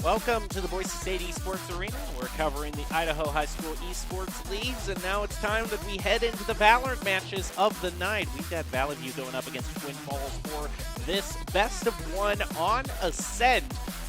Welcome to the Boise State Esports Arena. We're covering the Idaho High School Esports Leagues, and now it's time that we head into the Valorant matches of the night. We've got Valley View going up against Twin Falls for this best of one on Ascent.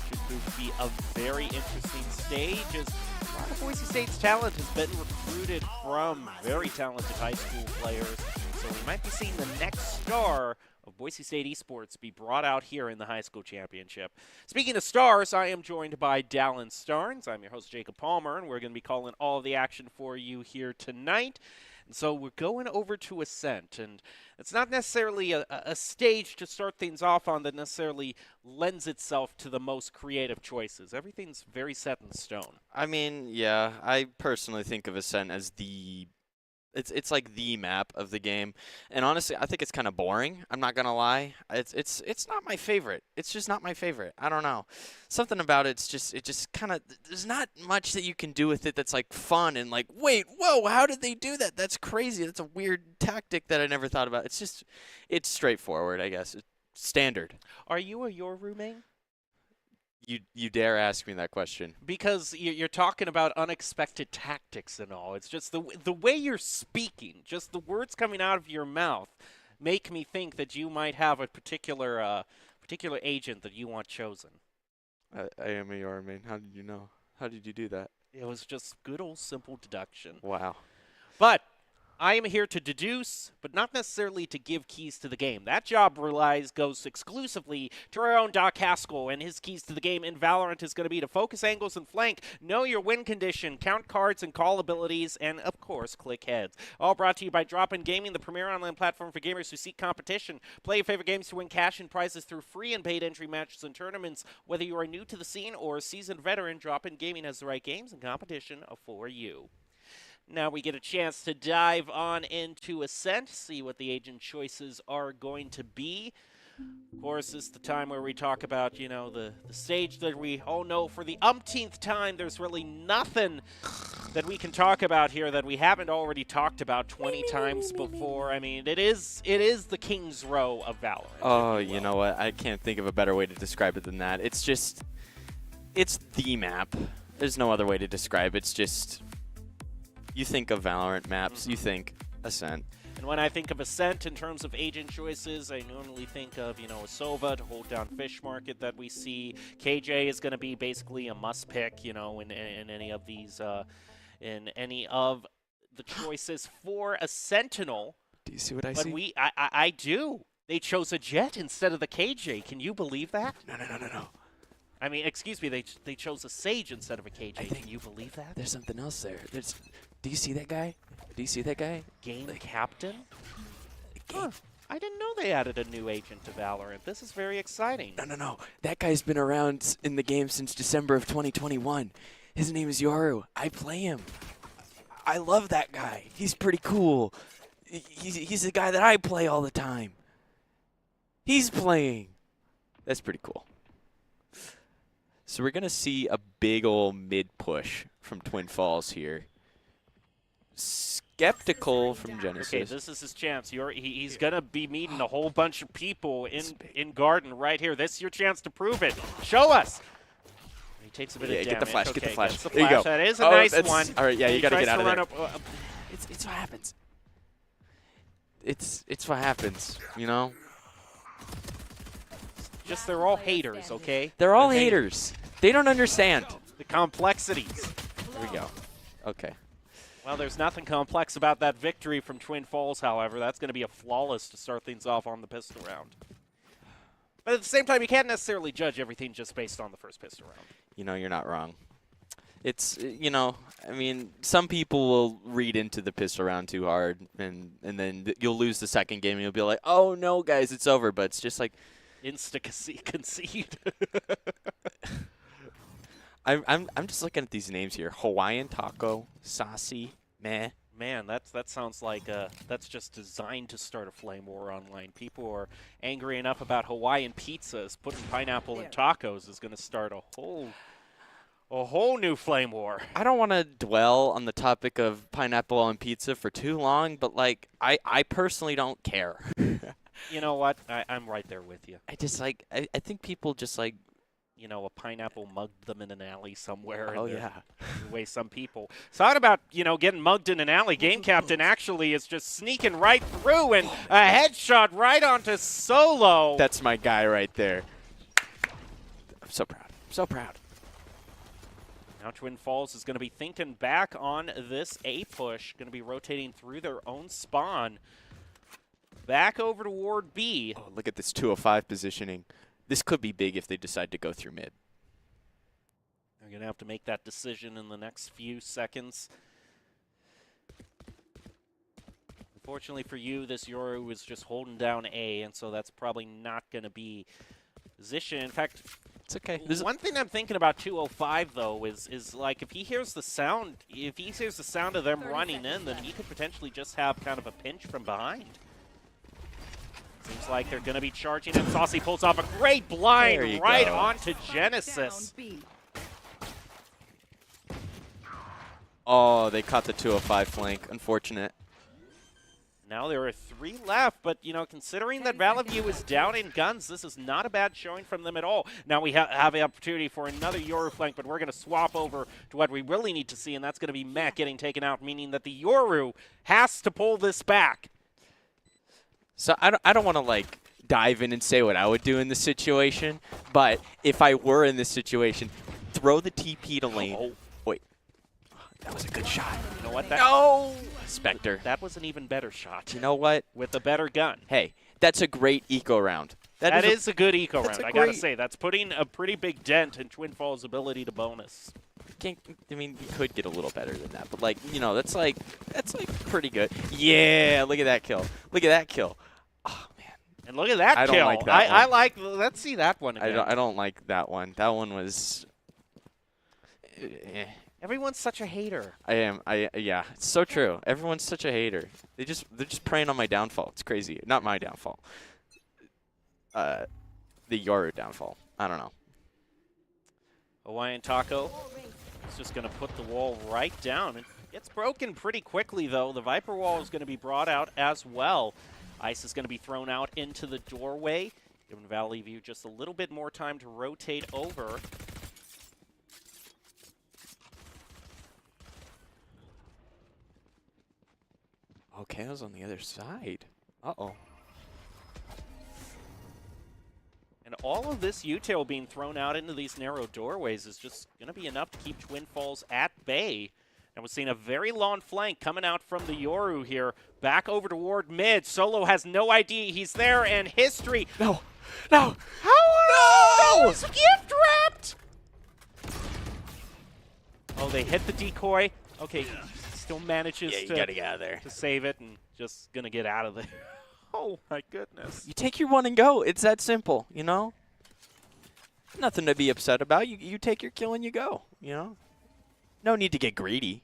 Should prove to be a very interesting stage, as a lot of Boise State's talent has been recruited from very talented high school players. So we might be seeing the next star of Boise State Esports be brought out here in the high school championship. Speaking of stars, I am joined by Dallin Starnes. I'm your host, Jacob Palmer, and we're going to be calling all of the action for you here tonight. And so we're going over to Ascent, and it's not necessarily a stage to start things off on that necessarily lends itself to the most creative choices. Everything's very set in stone. I mean, yeah, I personally think of Ascent as it's like the map of the game, and honestly, I think it's kind of boring. I'm not gonna lie. It's not my favorite. It's just not my favorite. I don't know. Something about it just kind of, there's not much that you can do with it that's like fun and like, wait, whoa, how did they do that? That's crazy. That's a weird tactic that I never thought about. It's straightforward, I guess. It's standard. Are you a Yoru main? You dare ask me that question? Because you're talking about unexpected tactics and all. It's just the way you're speaking, just the words coming out of your mouth, make me think that you might have a particular agent that you want chosen. I am a Yoru main. How did you know? How did you do that? It was just good old simple deduction. Wow. But I am here to deduce, but not necessarily to give keys to the game. That job goes exclusively to our own Doc Haskell, and his keys to the game in Valorant is going to be to focus angles and flank, know your win condition, count cards and call abilities, and, of course, click heads. All brought to you by Drop-In Gaming, the premier online platform for gamers who seek competition. Play your favorite games to win cash and prizes through free and paid entry matches and tournaments. Whether you are new to the scene or a seasoned veteran, Drop-In Gaming has the right games and competition for you. Now we get a chance to dive on into Ascent, see what the agent choices are going to be. Of course, this is the time where we talk about, you know, the stage that we all know for the umpteenth time. There's really nothing that we can talk about here that we haven't already talked about 20 times before. I mean, it is the King's Row of Valorant. Oh, you know what? I can't think of a better way to describe it than that. It's the map. There's no other way to describe it. It's just, you think of Valorant maps, you think Ascent. And when I think of Ascent in terms of agent choices, I normally think of, you know, a Sova to hold down Fish Market that we see. KJ is going to be basically a must pick, you know, in any of these, in any of the choices for a Sentinel. Do you see what I see? But I do. They chose a Jet instead of the KJ. Can you believe that? No. I mean, excuse me, they chose a Sage instead of a KJ. Can you believe that? There's something else there. Do you see that guy? Do you see that guy? Game Captain? Huh. I didn't know they added a new agent to Valorant. This is very exciting. No. That guy's been around in the game since December of 2021. His name is Yoru. I play him. I love that guy. He's pretty cool. He's the guy that I play all the time. He's playing. That's pretty cool. So we're going to see a big ol' mid-push from Twin Falls here. Skeptical from Genesis. Okay, this is his chance. He's going to be meeting a whole bunch of people in Garden right here. This is your chance to prove it. Show us. He takes a bit of damage. Get the flash, okay, get the flash. The there you go. That is a nice one. All right, yeah, you got to get out of there. It's what happens. It's what happens, you know? Just they're all haters, okay? They're all haters. They don't understand. The complexities. Here we go. Okay. Well, there's nothing complex about that victory from Twin Falls, however. That's going to be a flawless to start things off on the pistol round. But at the same time, you can't necessarily judge everything just based on the first pistol round. You know, you're not wrong. It's, you know, I mean, some people will read into the pistol round too hard, and then you'll lose the second game, and you'll be like, oh, no, guys, it's over. But it's just like, Insta-concede. I'm just looking at these names here. Hawaiian Taco, Saucy, Meh. Man, that sounds like that's just designed to start a flame war online. People are angry enough about Hawaiian pizzas. Putting pineapple in tacos is going to start a whole new flame war. I don't want to dwell on the topic of pineapple on pizza for too long, but like I personally don't care. You know what? I'm right there with you. I just like I think people just like, you know, a pineapple mugged them in an alley somewhere. Oh, yeah. The way some people thought about, you know, getting mugged in an alley. Game Captain actually is just sneaking right through and a headshot right onto Solo. That's my guy right there. I'm so proud. So proud. Now Twin Falls is going to be thinking back on this A push. Going to be rotating through their own spawn. back over toward B. Oh, look at this 205 positioning. This could be big if they decide to go through mid. They're going to have to make that decision in the next few seconds. Unfortunately for you, this Yoru was just holding down A, and so that's probably not going to be position. In fact, it's okay. One thing I'm thinking about 205 though is like if he hears the sound, of them running in, then he could potentially just have kind of a pinch from behind. Seems like they're going to be charging, and Saucy pulls off a great blind right onto Genesis. Oh, they caught the 205 flank. Unfortunate. Now there are 3 left, but, you know, considering that Valley View is down in guns, this is not a bad showing from them at all. Now we have the opportunity for another Yoru flank, but we're going to swap over to what we really need to see, and that's going to be Mech getting taken out, meaning that the Yoru has to pull this back. So I don't want to, like, dive in and say what I would do in this situation, but if I were in this situation, throw the TP to lane. Oh. Wait. That was a good shot. You know what? No! Spectre. That was an even better shot. You know what? With a better gun. Hey, that's a great eco round. That is a good eco round, I gotta great... say. That's putting a pretty big dent in Twin Falls' ability to bonus. I mean, you could get a little better than that, but, like, you know, that's like pretty good. Yeah, look at that kill. Look at that kill. Oh, man. And look at that kill. I don't like that I like, let's see that one again. I don't like that one. That one was... Everyone's such a hater. Yeah, it's so true. Everyone's such a hater. They're just preying on my downfall. It's crazy. Not my downfall. The Yoru downfall. I don't know. Hawaiian Taco is just going to put the wall right down. And it's broken pretty quickly, though. The Viper wall is going to be brought out as well. Ice is going to be thrown out into the doorway, giving Valley View just a little bit more time to rotate over. Okay, I was on the other side. Uh-oh. And all of this util being thrown out into these narrow doorways is just going to be enough to keep Twin Falls at bay. And we're seeing a very long flank coming out from the Yoru here. Back over toward mid. Solo has no idea he's there, and history. No. No. How? No! That was gift wrapped! Oh, they hit the decoy. Okay, still manages you gotta get out of there. to save it, and just going to get out of there. Oh, my goodness. You take your one and go. It's that simple, you know? Nothing to be upset about. You take your kill and you go, you know? No need to get greedy.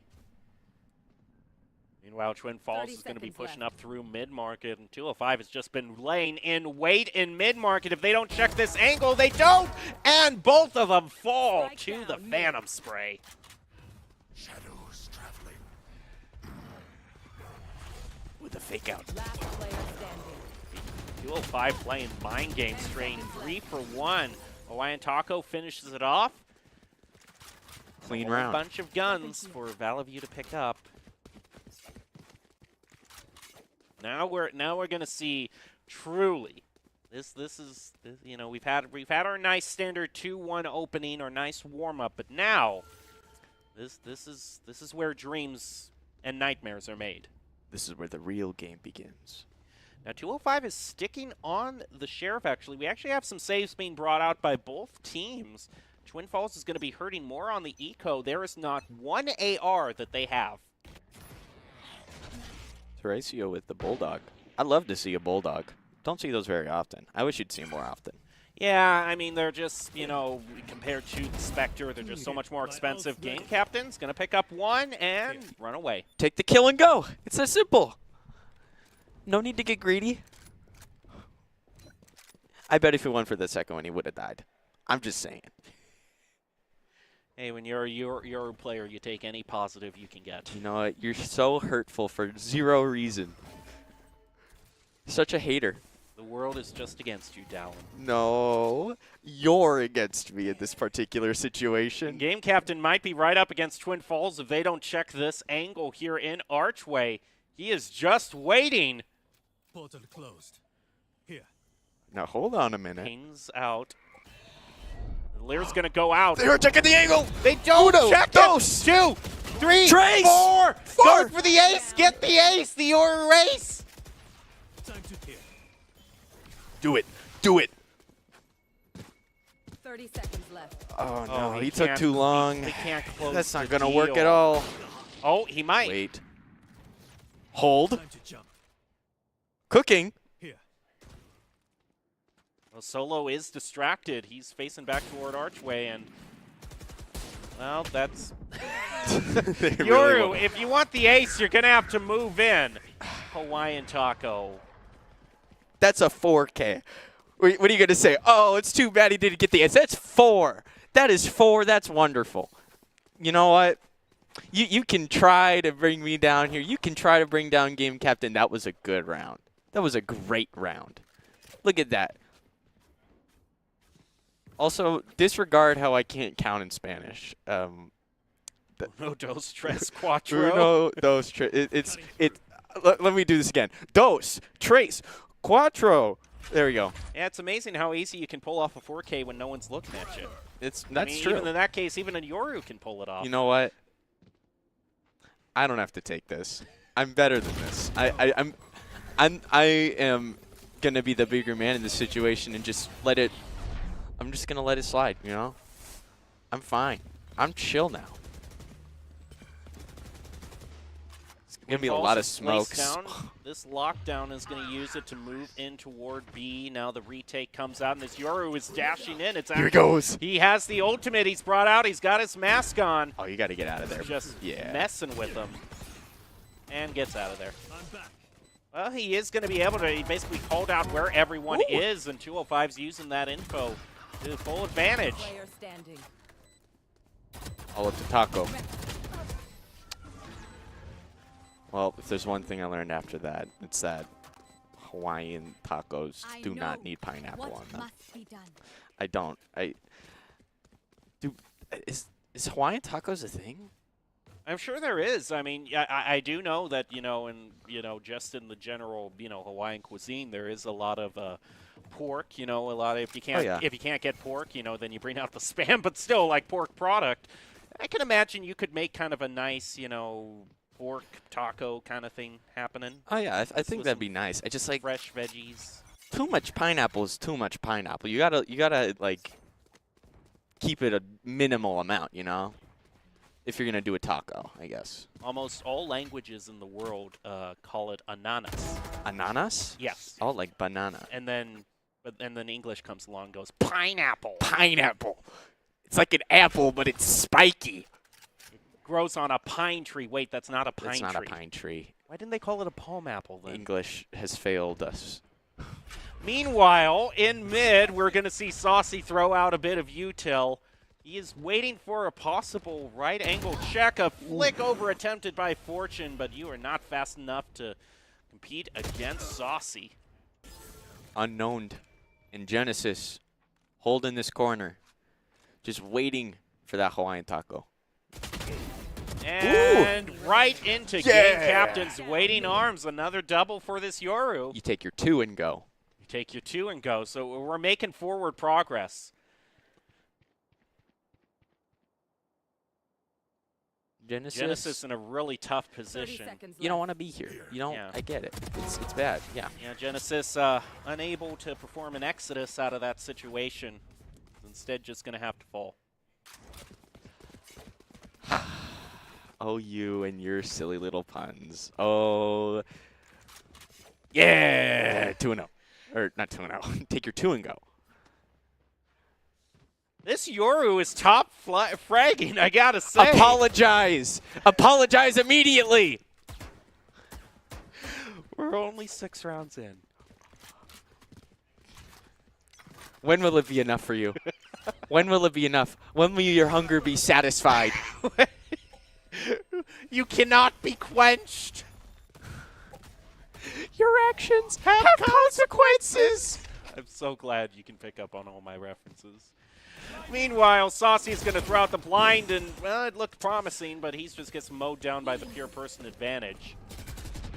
Meanwhile, Twin Falls is going to be pushing up through mid-market, and 205 has just been laying in wait in mid-market. If they don't check this angle, they don't! And both of them fall to the Phantom Spray. Shadows traveling. With a fake out. 205 playing mind games, straying 3 for 1. Hawaiian Taco finishes it off. Clean A round. bunch of guns for Valley View to pick up. Now we're going to see truly. This is you know, we've had our nice standard 2-1 opening, our nice warm up, but now this is where dreams and nightmares are made. This is where the real game begins. Now 205 is sticking on the Sheriff, actually. We actually have some saves being brought out by both teams. Twin Falls is going to be hurting more on the eco. There is not one AR that they have. Horacio with the Bulldog. I'd love to see a Bulldog. Don't see those very often. I wish you'd see them more often. Yeah, I mean, they're just, you know, compared to the Spectre, they're just so much more expensive. Game Captain's going to pick up one and run away. Take the kill and go. It's that simple. No need to get greedy. I bet if he went for the second one, he would have died. I'm just saying. Hey, when you're a player, you take any positive you can get. You know what? You're so hurtful for zero reason. Such a hater. The world is just against you, Dallin. No, you're against me in this particular situation. Game Captain might be right up against Twin Falls if they don't check this angle here in Archway. He is just waiting. Portal closed. Here. Now hold on a minute. Pings out. Lear's going to go out. They were checking the angle. They don't check Dos. it. 2, 3, Trace. 4. Four. Go for the ace. Get the ace. The Yoru race. Time to kill. Do it. Do it. 30 seconds left. Oh, no. Oh, he took too long. They can't close That's not the going to work deal. at all. Oh, he might. Wait. Hold. Time to jump. Cooking. Here. Well, Solo is distracted. He's facing back toward Archway, and well, that's They really Yoru. won't. If you want the ace, you're gonna have to move in. Hawaiian Taco. That's a 4K. What are you going to say? Oh, it's too bad he didn't get the ace. That's 4. That is 4. That's wonderful. You know what? You can try to bring me down here. You can try to bring down Game Captain. That was a good round. That was a great round. Look at that. Also, disregard how I can't count in Spanish. Uno, dos, tres, cuatro. Uno, dos, tres. Let me do this again. Dos, tres, cuatro. There we go. Yeah, it's amazing how easy you can pull off a 4K when no one's looking at you. That's I mean, true. Even in that case, even a Yoru can pull it off. You know what? I don't have to take this. I'm better than this. I am gonna be the bigger man in this situation and just let it. I'm just gonna let it slide. You know. I'm fine. I'm chill now. It's gonna be a lot of smokes. Down. This lockdown is going to use it to move in toward B. Now the retake comes out, and this Yoru is dashing in. It's Here he goes. He has the ultimate. He's brought out. He's got his mask on. Oh, you got to get out of there. Just yeah. messing with him, and gets out of there. I'm back. Well, he is going to be able to. He basically called out where everyone Ooh. is, and 205's using that info to full advantage. Player standing. All up to Taco. Well, if there's one thing I learned after that, it's that Hawaiian tacos do not need pineapple on them. Must be done. I don't. Is Hawaiian tacos a thing? I'm sure there is. I mean, I do know that, and, just in the general, Hawaiian cuisine, there is a lot of pork, a lot of, if you can't get pork, then you bring out the Spam, but still, like, pork product. I can imagine you could make kind of a nice, pork taco kind of thing happening. Oh, yeah. I think with that'd some be nice. I just like fresh veggies. too much pineapple is too much pineapple. You gotta like keep it a minimal amount, if you're gonna do a taco, I guess. Almost all languages in the world call it ananas. Ananas? Yes. Oh, like banana. And then English comes along and goes, pineapple. Pineapple. It's like an apple, but it's spiky. Grows on a pine tree. Wait, that's not a pine tree. It's not a pine tree. Why didn't they call it a palm apple then? English has failed us. Meanwhile, in mid, we're going to see Saucy throw out a bit of util. He is waiting for a possible right angle check. A flick over attempted by Fortune, but you are not fast enough to compete against Saucy. Unknown in Genesis, holding this corner, just waiting for that Hawaiian taco. And right into Game Captain's waiting arms. Another double for this Yoru. You take your 2 and go. You take your 2 and go. So we're making forward progress. Genesis in a really tough 30 position. seconds You don't left. want to be here. You don't. Yeah. I get it. It's bad. Yeah. Yeah, Genesis unable to perform an exodus out of that situation. Instead, just going to have to fall. Oh, you and your silly little puns. Oh. Yeah. 2-0. Or not 2-0. Take your 2 and go. This Yoru is top fragging, I gotta say. Apologize. Apologize immediately. We're only 6 rounds in. When will it be enough for you? When will it be enough? When will your hunger be satisfied? You cannot be quenched. Your actions have consequences. I'm so glad you can pick up on all my references. Meanwhile, Saucy's going to throw out the blind, and, well, it looked promising, but he just gets mowed down by the pure person advantage.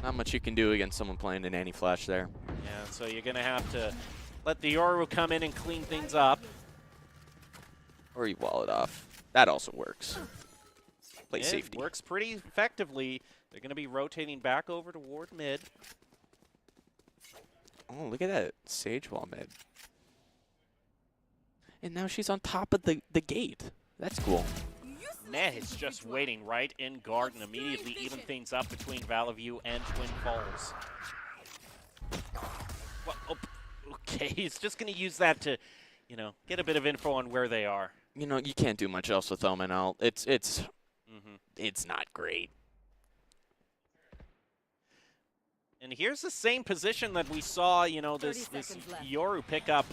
Not much you can do against someone playing an anti-flash there. Yeah, so you're going to have to let the Yoru come in and clean things up. Or you wall it off. That also works. Play It safety. works pretty effectively. They're going to be rotating back over toward mid. Oh, look at that. Sage wall mid. And now she's on top of the gate. That's cool. Ned is just waiting right in guard and immediately even things up between Valley View and Twin Falls. Well, oh, okay, he's just going to use that to, you know, get a bit of info on where they are. You know, you can't do much else with Omen out. It's not great. And here's the same position that we saw, you know, this Yoru pick up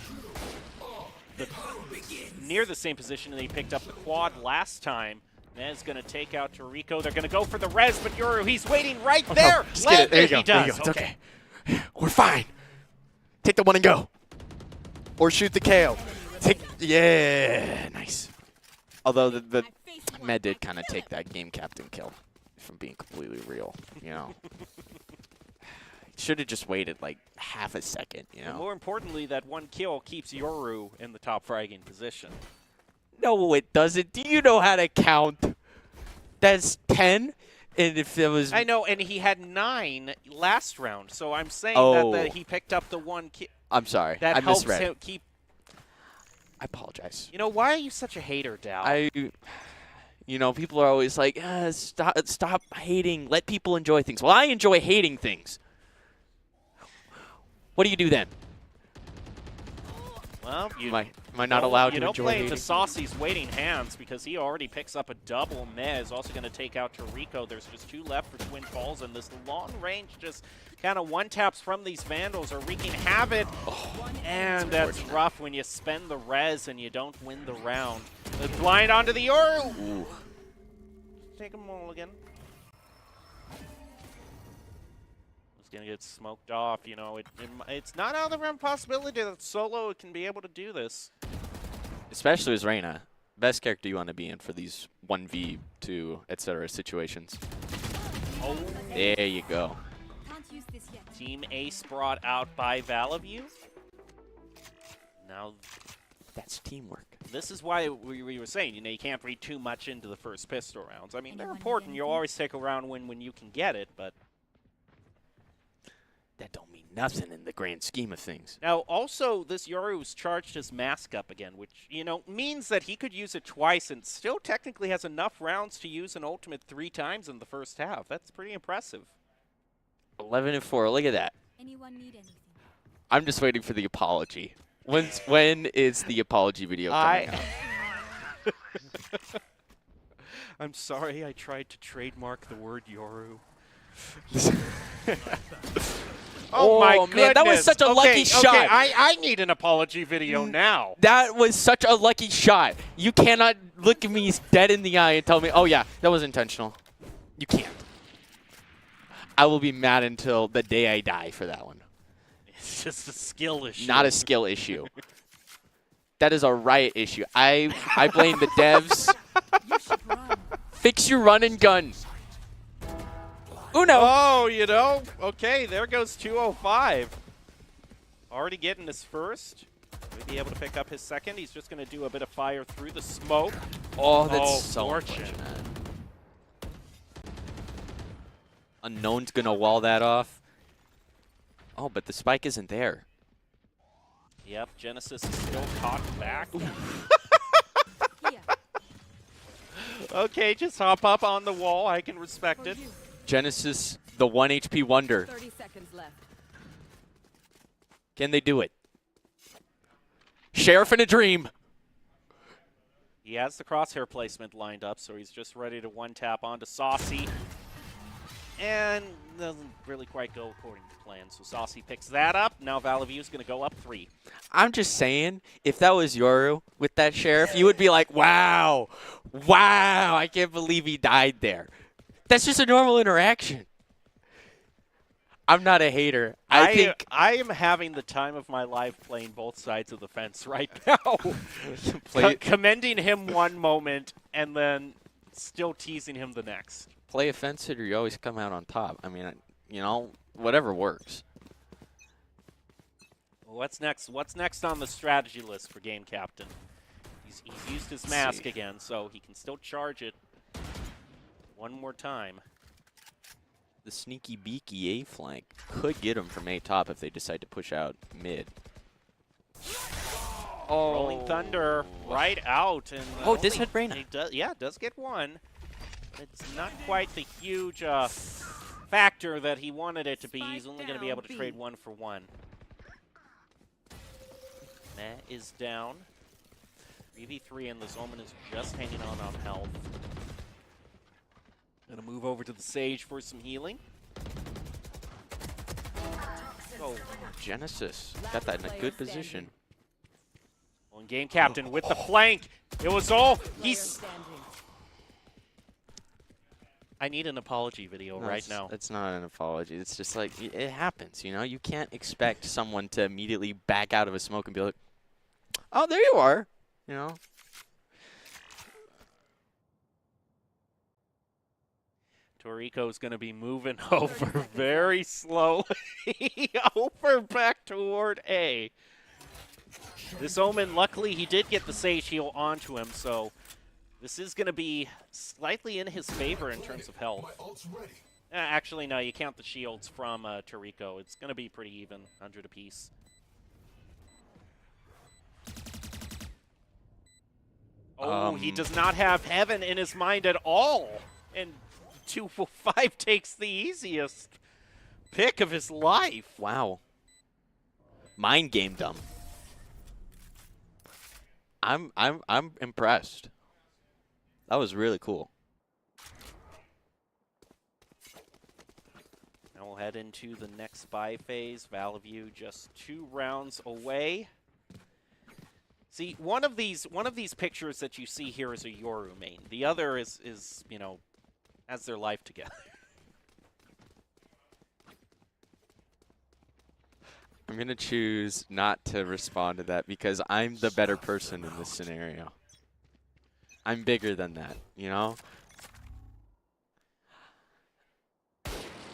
near the same position that he picked up the quad last time. Ned's going to take out Toriko. They're going to go for the res, but Yoru, he's waiting right there. Just get it. There you go. He does. There you go. It's okay. We're fine. Take the one and go. Or shoot the KO. Yeah, nice. Although the Med did kind of take that game captain kill, from being completely real, you know. Should have just waited like half a second, you know. And more importantly, that one kill keeps Yoru in the top fragging position. No, it doesn't. Do you know how to count? That's 10. And if it was, I know, and he had 9 last round, so I'm saying that he picked up the one kill. I'm sorry. That I helps misread. him keep. I apologize. You know, why are you such a hater, Dow? You know, people are always like, stop hating. Let people enjoy things. Well, I enjoy hating things. What do you do then? Well, am I not allowed you to don't enjoy play hating? into Saucy's waiting hands because he already picks up a double. Mez also going to take out Toriko. There's just 2 left for Twin Falls, and this long range just kind of one-taps from these Vandals are wreaking havoc. And that's rough when you spend the res and you don't win the round. The blind onto the Yoru. Ooh. Take a mulligan. Going to get smoked off, you know. It's not out of the realm possibility that solo can be able to do this. Especially as Reyna. Best character you want to be in for these 1v2, etc. situations. Oh, there you go. Team Ace brought out by Valley. Now, that's teamwork. This is why we were saying, you know, you can't read too much into the first pistol rounds. I mean, they're important. You'll always take a round win when you can get it, but that don't mean nothing in the grand scheme of things. Now, also, this Yoru's charged his mask up again, which, you know, means that he could use it twice and still technically has enough rounds to use an ultimate 3 times in the first half. That's pretty impressive. 11-4. Look at that. Anyone need anything? I'm just waiting for the apology. When is the apology video coming out? I'm sorry I tried to trademark the word Yoru. Oh my goodness. Man, that was such a lucky shot. Okay, I need an apology video now. That was such a lucky shot. You cannot look at me dead in the eye and tell me, oh yeah, that was intentional. You can't. I will be mad until the day I die for that one. It's just a skill issue. Not a skill issue. That is a riot issue. I blame the devs. Fix your run and gun. Uno. Oh, you know, okay, there goes 205. Already getting his first. Will he be able to pick up his second? He's just going to do a bit of fire through the smoke. Oh, that's so fortunate. unfortunate. Unknown's going to wall that off. Oh, but the spike isn't there. Yep, Genesis is still caught back. Okay, just hop up on the wall. I can respect it. Genesis, the 1 HP wonder. 30 seconds left. Can they do it? Sheriff in a dream. He has the crosshair placement lined up, so he's just ready to one-tap onto Saucy. And doesn't really quite go according to plan, so Saucy picks that up. Now Valley is going to go up 3. I'm just saying, if that was Yoru with that Sheriff, you would be like, wow, wow, I can't believe he died there. That's just a normal interaction. I'm not a hater. I am having the time of my life playing both sides of the fence right now. Commending him one moment and then still teasing him the next. Play a fence hitter, you always come out on top. I mean, you know, whatever works. What's next? What's next on the strategy list for Game Captain? He's used his mask again, so he can still charge it one more time. The sneaky beaky A flank could get him from A top if they decide to push out mid. Oh, Rolling Thunder right out. And Oh, this had Reyna. He does, yeah, does get one. It's not quite the huge factor that he wanted it to be. He's only going to be able to trade 1 for 1. Matt is down. 3v3, and the Zoman is just hanging on health. Gonna move over to the Sage for some healing. Oh, Genesis got that in a good position. on game captain with the flank. It was all he's. I need an apology video right now. It's not an apology. It's just like, it happens, you know? You can't expect someone to immediately back out of a smoke and be like, oh, there you are, you know? Torrico's going to be moving over very slowly over back toward A. This Omen, luckily, he did get the Sage heal onto him, so this is going to be slightly in his favor in terms of health. Actually, no, you count the shields from Torrico. It's going to be pretty even, 100 apiece. Oh, he does not have Heaven in his mind at all. And 2-5 takes the easiest pick of his life. Wow. Mind gamed them. I'm impressed. That was really cool. Now we'll head into the next spy phase. VAL just 2 rounds away. See, one of these pictures that you see here is a Yoru main. The other is you know, has their life together. I'm going to choose not to respond to that because I'm the better person in this scenario. I'm bigger than that, you know?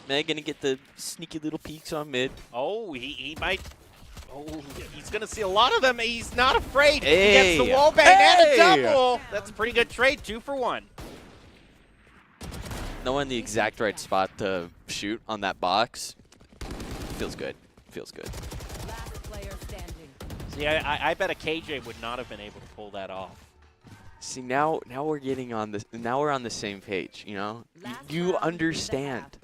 Meg going to get the sneaky little peeks on mid. Oh, he might. Oh, he's going to see a lot of them. He's not afraid. Hey. He gets the wall bang and a double. That's a pretty good trade. 2 for 1. Knowing the exact right spot to shoot on that box feels good. Feels good. Last player standing. See, I bet a KJ would not have been able to pull that off. See, now we're getting on this. Now we're on the same page. You know, you understand.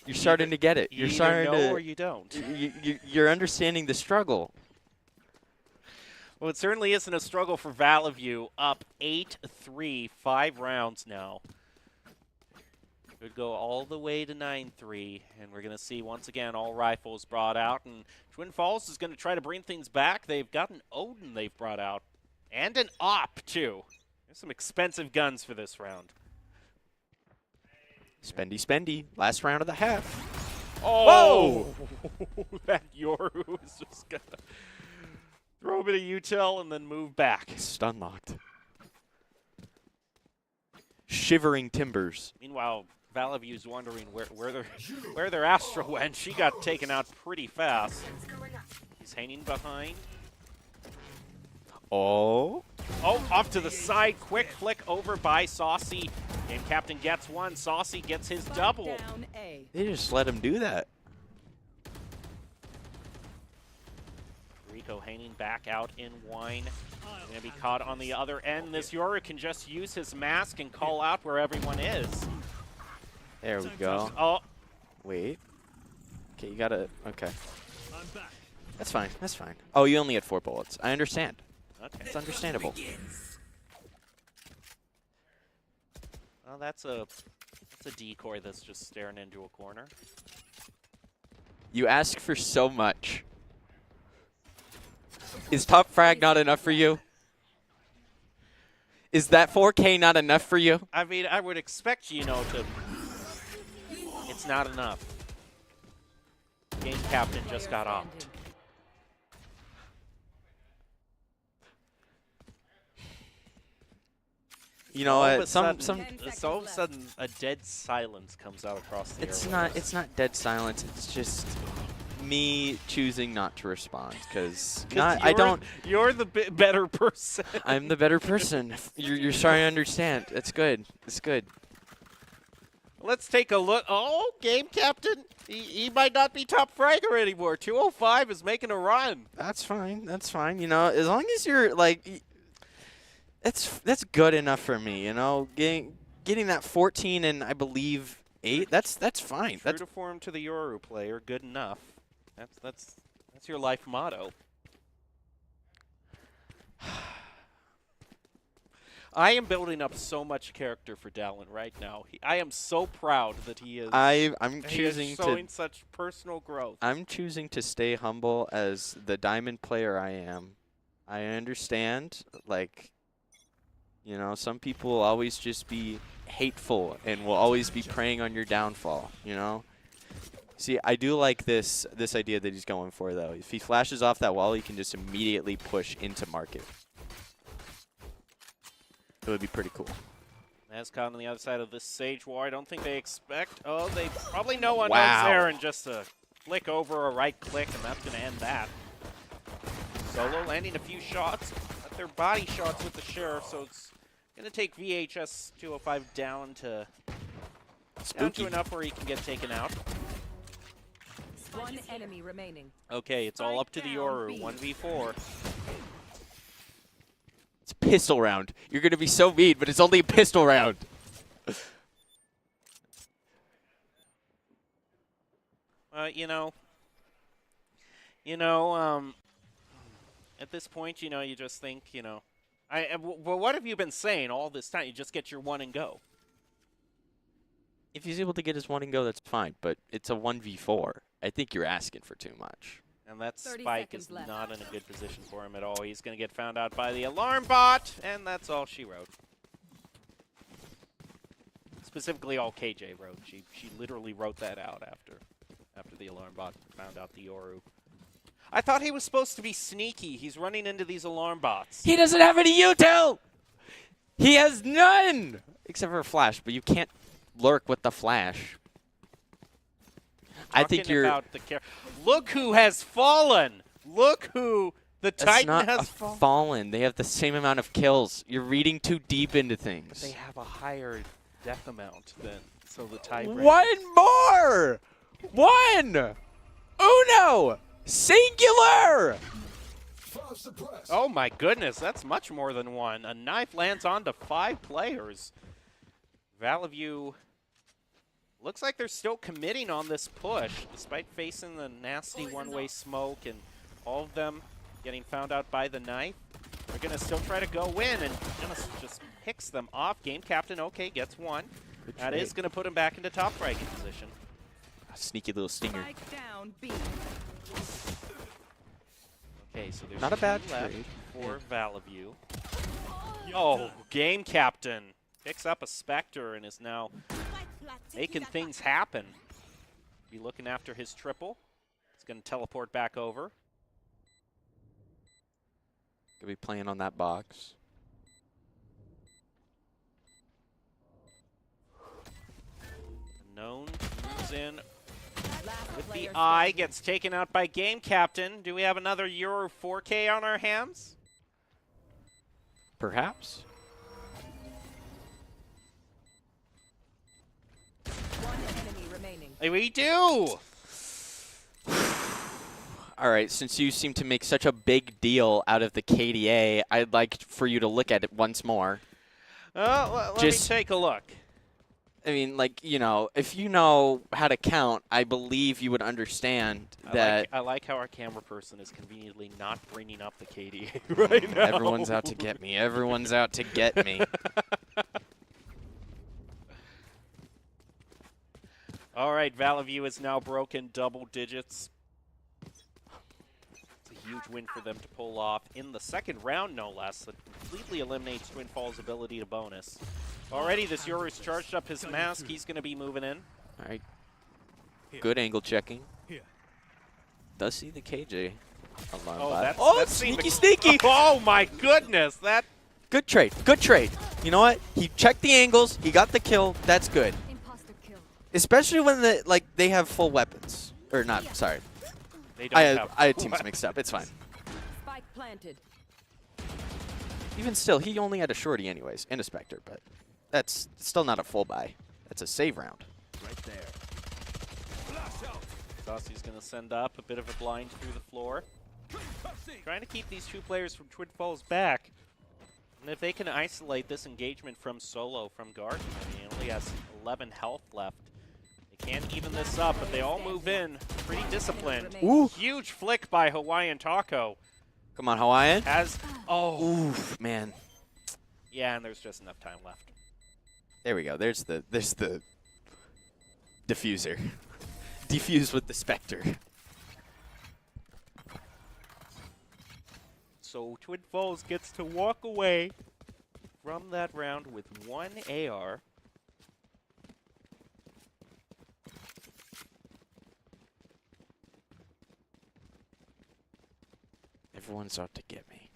You're starting to get it. You're You starting either know to. or you don't. You're understanding the struggle. Well, it certainly isn't a struggle for VAL up 8-3, 5 rounds now. Could go all the way to 9-3, and we're going to see once again all rifles brought out, and Twin Falls is going to try to bring things back. They've got an Odin they've brought out, and an Op, too. There's some expensive guns for this round. Spendy. Last round of the half. Oh! That Yoru is just going to throw a bit of util and then move back. Stun locked. Shivering timbers. Meanwhile, Valaview's wondering where their Astra went. She got taken out pretty fast. He's hanging behind. Oh. Oh, off to the side. Quick flick over by Saucy. Game captain gets one. Saucy gets his double. Down A. They just let him do that. Rico hanging back out in wine. Going to be caught on the other end. This Yoru can just use his mask and call out where everyone is. There we go. Oh, Wait. Okay, you gotta. Okay. I'm back. That's fine. That's fine. Oh, you only had 4 bullets. I understand. okay. It's understandable. Well, that's a decoy that's just staring into a corner. You ask for so much. Is top frag not enough for you? Is that 4K not enough for you? I mean, I would expect, you know, to... It's not enough. Game captain just got off. You know All of what? a Some all of a sudden, a dead silence comes out across the airwaves. it's not dead silence. It's just me choosing not to respond because You're the better person. I'm the better person. You're starting to understand. It's good. It's good. Let's take a look. Oh, game captain. He might not be top fragger anymore. 205 is making a run. That's fine. That's fine. You know, as long as you're like, that's good enough for me. You know, getting that 14 and I believe 8. That's fine. True to form to the Yoru player. Good enough. That's your life motto. I am building up so much character for Dallin right now. I am so proud that he is. I'm he choosing is showing such personal growth. I'm choosing to stay humble as the diamond player I am. I understand, like, you know, some people will always just be hateful and will always be preying on your downfall, you know? See, I do like this idea that he's going for, though. If he flashes off that wall, he can just immediately push into market. It would be pretty cool. Nascon on the other side of this Sage War. I don't think they expect. Oh, they probably know one Wow. there, and just a flick over, a right click, and that's going to end that. Solo landing a few shots, but they're body shots with the Sheriff, so it's going to take VHS 205 down to enough where he can get taken out. One enemy remaining. Okay, it's all up to the Yoru. 1v4. It's a pistol round. You're going to be so mean, but it's only a pistol round. At this point, you just think, well, what have you been saying all this time? You just get your one and go. If he's able to get his one and go, that's fine, but it's a 1v4. I think you're asking for too much. And that 30 spike is seconds left. not in a good position for him at all. He's going to get found out by the alarm bot, and that's all she wrote. Specifically, all KJ wrote. She literally wrote that out after the alarm bot found out the Yoru. I thought he was supposed to be sneaky. He's running into these alarm bots. He doesn't have any util! He has none! Except for a flash, but you can't lurk with the flash. I think you're... About the Look who has fallen! Look who the Titan has fallen. They have the same amount of kills. You're reading too deep into things. They have a higher death amount than so the tiebreaker. One more! One! Uno! Singular! Oh my goodness, that's much more than one. A knife lands onto 5 players. Valley looks like they're still committing on this push, despite facing the nasty one-way smoke and all of them getting found out by the knife. They're going to still try to go in, and Dennis just picks them off. Game captain, okay, gets one. That is going to put him back into top fragging position. A sneaky little stinger. Spike down B. Okay, so there's Not a bad left trade. for Valaview. Oh, game captain picks up a Spectre and is now making things happen. Be looking after his triple. He's going to teleport back over. Could be playing on that box. Known moves in Last with the player eye, standing. gets taken out by game captain. Do we have another Euro 4K on our hands? Perhaps? One enemy remaining. We do! All right, since you seem to make such a big deal out of the KDA, I'd like for you to look at it once more. Let me take a look. I mean, like, you know, if you know how to count, I believe you would understand that I like how our camera person is conveniently not bringing up the KDA right now. everyone's out to get me. Everyone's out to get me. All right, Valaview is now broken double digits. It's a huge win for them to pull off in the second round, no less. That completely eliminates Twin Falls' ability to bonus. Already, this Yoru's charged up his mask. He's going to be moving in. All right. Good angle checking. Here. Does see the KJ alarm Oh, bot. that's, Oh, that's seen sneaky, the- sneaky. Oh, my goodness. That. Good trade. Good trade. You know what? He checked the angles. He got the kill. That's good. Imposter kill. Especially when they have full weapons. Or not, sorry. They don't have I had teams mixed up. It's fine. Spike planted. Even still, he only had a shorty anyways, and a Spectre, but that's still not a full buy. That's a save round. Right there. Flash out. Saucy's going to send up a bit of a blind through the floor. Trying to keep these two players from Twin Falls back. And if they can isolate this engagement from Solo, from Guardian, I mean, he only has 11 health left. They can't even this up, but they all move in pretty disciplined. Ooh. Huge flick by Hawaiian Taco. Come on, Hawaiian. Has, oh, Oof, man. yeah, and there's just enough time left. There we go. There's the diffuser. Defuse with the Spectre. So Twin Falls gets to walk away from that round with 1 AR. Everyone's out to get me.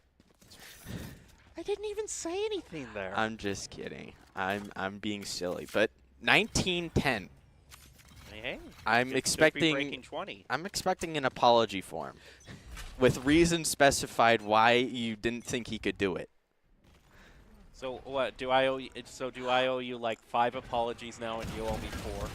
I didn't even say anything there. I'm just kidding. I'm being silly. But 19-10. Hey, I'm should be expecting breaking 20. I'm expecting an apology form with reasons specified why you didn't think he could do it. So what do I owe you? So do I owe you like 5 apologies now, and you owe me 4?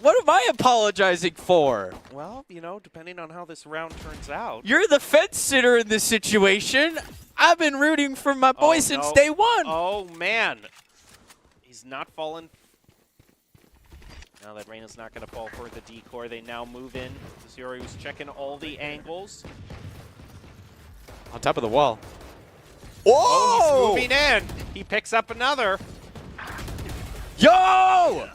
What am I apologizing for? Well, you know, depending on how this round turns out. You're the fence sitter in this situation. I've been rooting for my boy since no. day one. Oh man, he's not fallen. Now that Reyna's not going to fall for the decoy, they now move in. Zuri was checking all the angles. On top of the wall. Oh, he's moving in. He picks up another. Yo!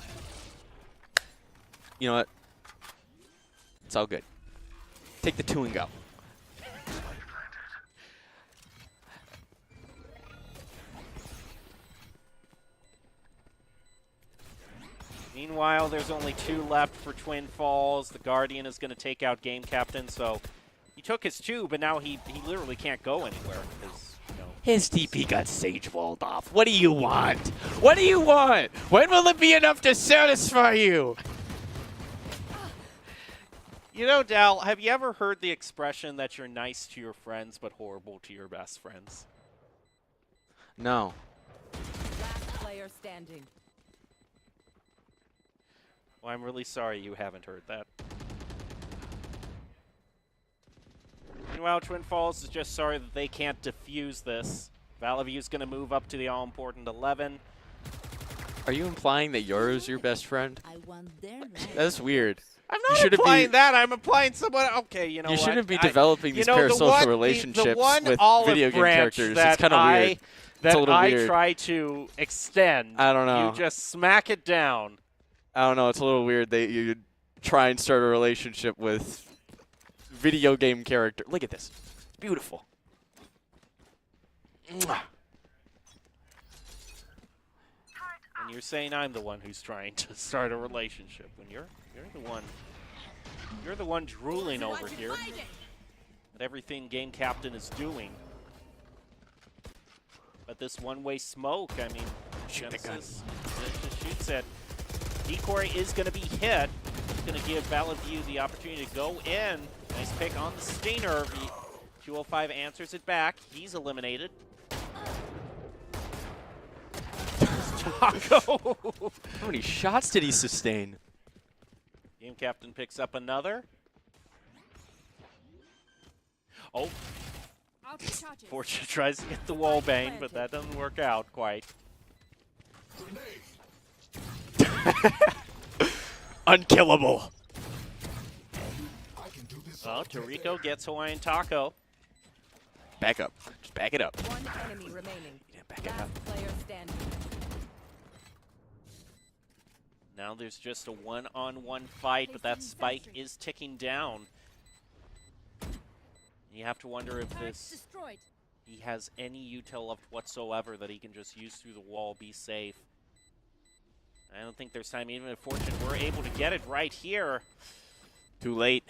You know what? It's all good. Take the 2 and go. Meanwhile, there's only 2 left for Twin Falls. The Guardian is going to take out Game Captain, so he took his 2, but now he literally can't go anywhere because, you know. His TP got sage walled off. What do you want? What do you want? When will it be enough to satisfy you? You know, Dal, have you ever heard the expression that you're nice to your friends but horrible to your best friends? No. Last player standing. Well, I'm really sorry you haven't heard that. Meanwhile, Twin Falls is just sorry that they can't defuse this. Valaview's going to move up to the all-important 11. Are you implying that Yoru's your best friend? I want their life. That's weird. I'm You not shouldn't implying be- that. I'm implying someone. Okay, you know You what? shouldn't be developing these the parasocial one- relationships the one with olive video game branch characters. That It's kind of weird. That a little I weird. try to extend. I don't know. You just smack it down. I don't know. It's a little weird that you try and start a relationship with video game character. Look at this. It's beautiful. Mwah. And you're saying I'm the one who's trying to start a relationship when you're the one drooling over here at everything Game Captain is doing. But this one-way smoke, I mean, Shoot the gun. Genesis just shoots it. Decoy is going to be hit. It's going to give Valley the opportunity to go in. Nice pick on the Stinger. 205 answers it back. He's eliminated. Taco. How many shots did he sustain? Game Captain picks up another. Oh, Fortune tries to get the wall bang, but that doesn't work out quite. Unkillable. I can do this. Oh, Toriko gets Hawaiian Taco. Back up. Just back it up. One enemy remaining. Yeah, back it up. Last player standing. Now there's just a one-on-one fight, but that spike is ticking down. You have to wonder if he has any util left whatsoever that he can just use through the wall, be safe. I don't think there's time, even if Fortune were able to get it right here. Too late.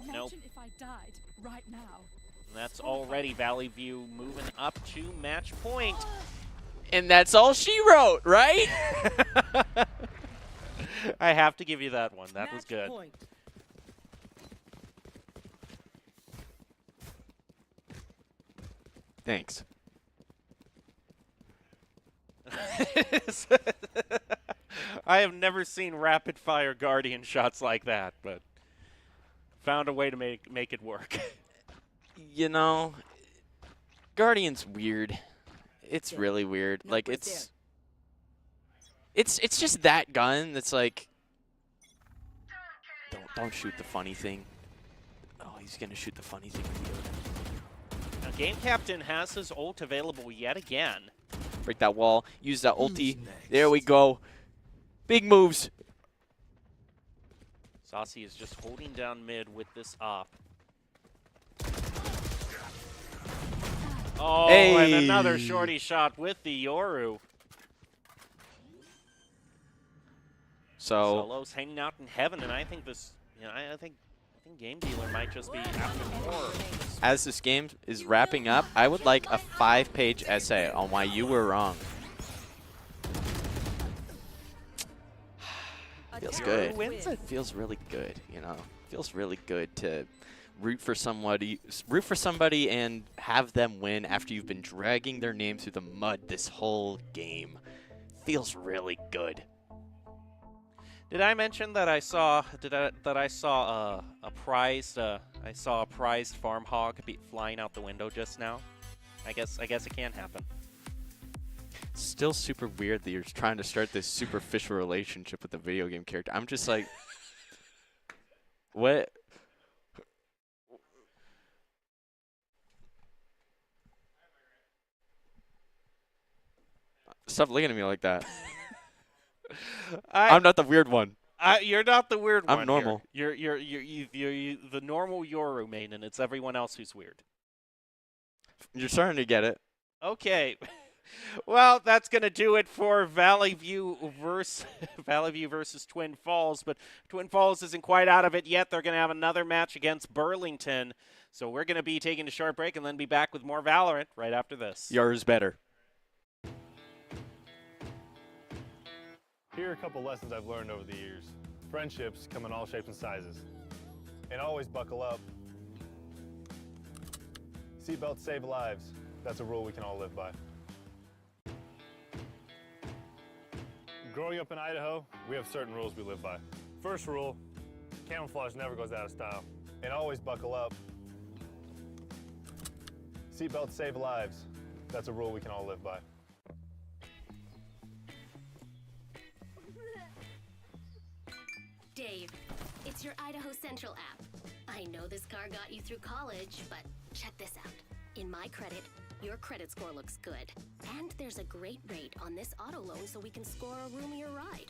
Nope. If I died right now. And that's already Valley View moving up to match point. And that's all she wrote, right? I have to give you that one. That was Match good. point. Thanks. I have never seen rapid fire Guardian shots like that, but found a way to make it work. You know, Guardian's weird. It's really weird. No, Like right it's just that gun that's like, don't shoot the funny thing. Oh, he's gonna shoot the funny thing. Now, Game Captain has his ult available yet again. Break that wall. Use that ulti. There we go. Big moves. Saucy is just holding down mid with this op. Oh, and another shorty shot with the Yoru. So Solo's hanging out in heaven, and I think this, you know, I think Game Dealer might just be after more. as this game is wrapping up, I would like a 5-page essay on why you were wrong. Feels good. Wins it. Feels really good, you know. Feels really good to root for somebody and have them win after you've been dragging their name through the mud this whole game. Feels really good. Did I mention that I saw a prized farm hog flying out the window just now? I guess it can happen. Still super weird that you're trying to start this superficial relationship with a video game character. I'm just like, what? Stop looking at me like that. I'm not the weird one. You're not the weird one. I'm normal. You're the normal Yoru main, and it's everyone else who's weird. You're starting to get it. Okay. Well, that's going to do it for Valley View versus Twin Falls, but Twin Falls isn't quite out of it yet. They're going to have another match against Burlington. So we're going to be taking a short break and then be back with more Valorant right after this. Yours better. Here are a couple lessons I've learned over the years. Friendships come in all shapes and sizes. And always buckle up. Seatbelts save lives. That's a rule we can all live by. Growing up in Idaho, we have certain rules we live by. First rule, camouflage never goes out of style. And always buckle up. Seatbelts save lives. That's a rule we can all live by. Dave, it's your Idaho Central app. I know this car got you through college, but check this out. In my credit, your credit score looks good. And there's a great rate on this auto loan so we can score a roomier ride.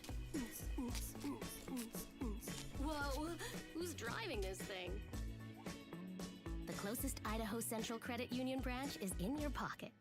Whoa, who's driving this thing? The closest Idaho Central Credit Union branch is in your pocket.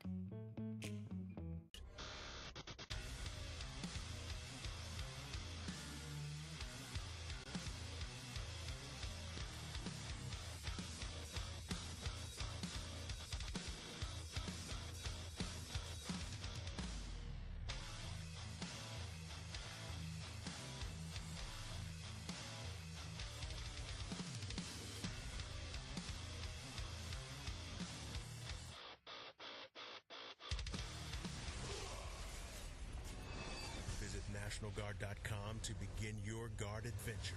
Visit NationalGuard.com to begin your guard adventure.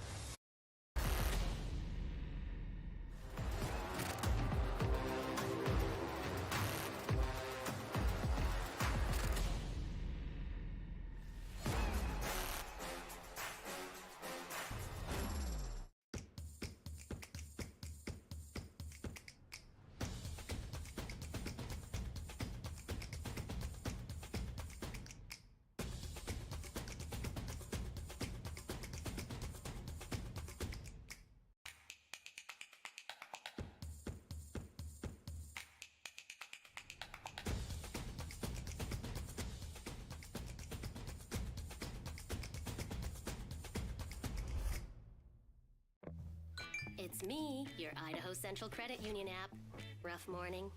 It's me, your Idaho Central Credit Union app. Rough morning.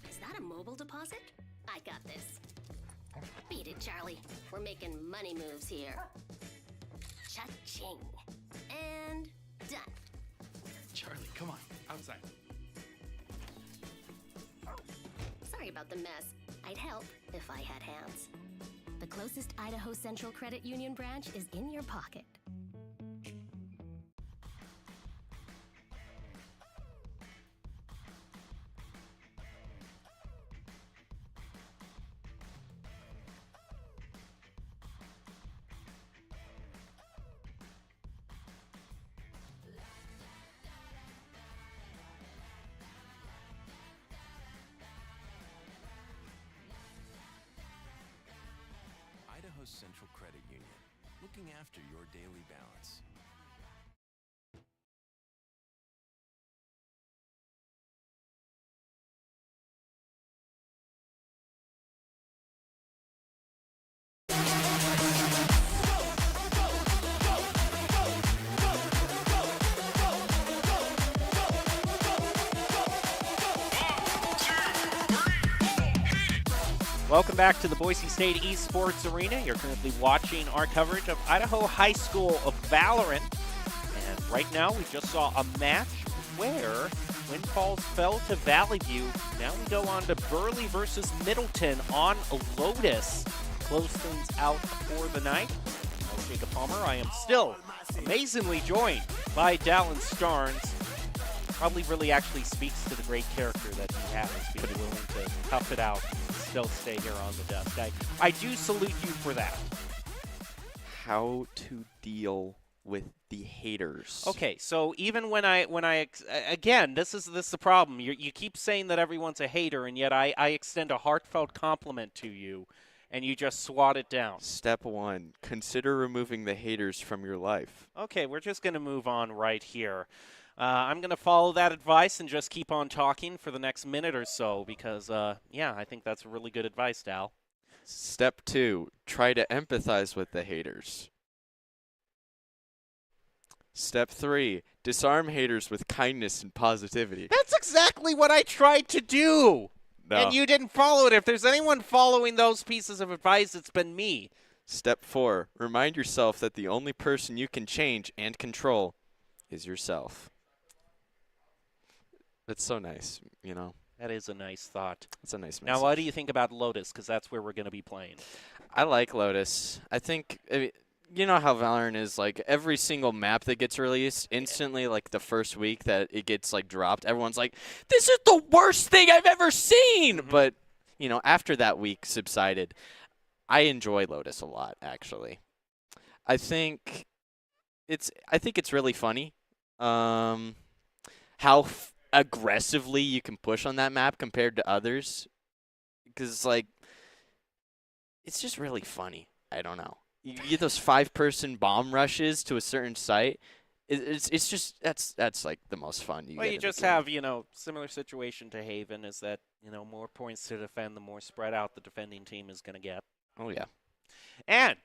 Is that a mobile deposit? I got this. Beat it, Charlie. We're making money moves here. Cha-ching. And done. Charlie, come on, outside. Sorry about the mess. I'd help if I had hands. The The closest Idaho Central Credit Union branch is in your pocket. Idaho Central Credit Union, looking after your daily balance. Welcome back to the Boise State Esports Arena. You're currently watching our coverage of Idaho High School of Valorant. And right now we just saw a match where Twin Falls fell to Valley View. Now we go on to Burley versus Middleton on Lotus. Close things out for the night. I'm Jacob Palmer. I am still amazingly joined by Dallin Starnes. Probably really actually speaks to the great character that he has, being willing to tough it out and still stay here on the desk. I do salute you for that. How to deal with the haters. Okay, so even when I again, this is the problem. You keep saying that everyone's a hater, and yet I extend a heartfelt compliment to you, and you just swat it down. Step 1, consider removing the haters from your life. Okay, we're just going to move on right here. I'm going to follow that advice and just keep on talking for the next minute or so because, yeah, I think that's really good advice, Dal. Step 2, try to empathize with the haters. Step 3, disarm haters with kindness and positivity. That's exactly what I tried to do. No. And you didn't follow it. If there's anyone following those pieces of advice, it's been me. Step 4, remind yourself that the only person you can change and control is yourself. That's so nice, you know. That is a nice thought. It's a nice message. Now, what do you think about Lotus? Because that's where we're going to be playing. I like Lotus. I think, you know how Valorant is, like, every single map that gets released, instantly, like, the first week that it gets, like, dropped, everyone's like, this is the worst thing I've ever seen! Mm-hmm. But, you know, after that week subsided, I enjoy Lotus a lot, actually. I think it's really funny how aggressively you can push on that map compared to others, because like it's just really funny. I don't know. You get those 5-person bomb rushes to a certain site. It's just that's like the most fun you get. Well, you just have, you know, similar situation to Haven is that, you know, more points to defend, the more spread out the defending team is going to get. Oh yeah. And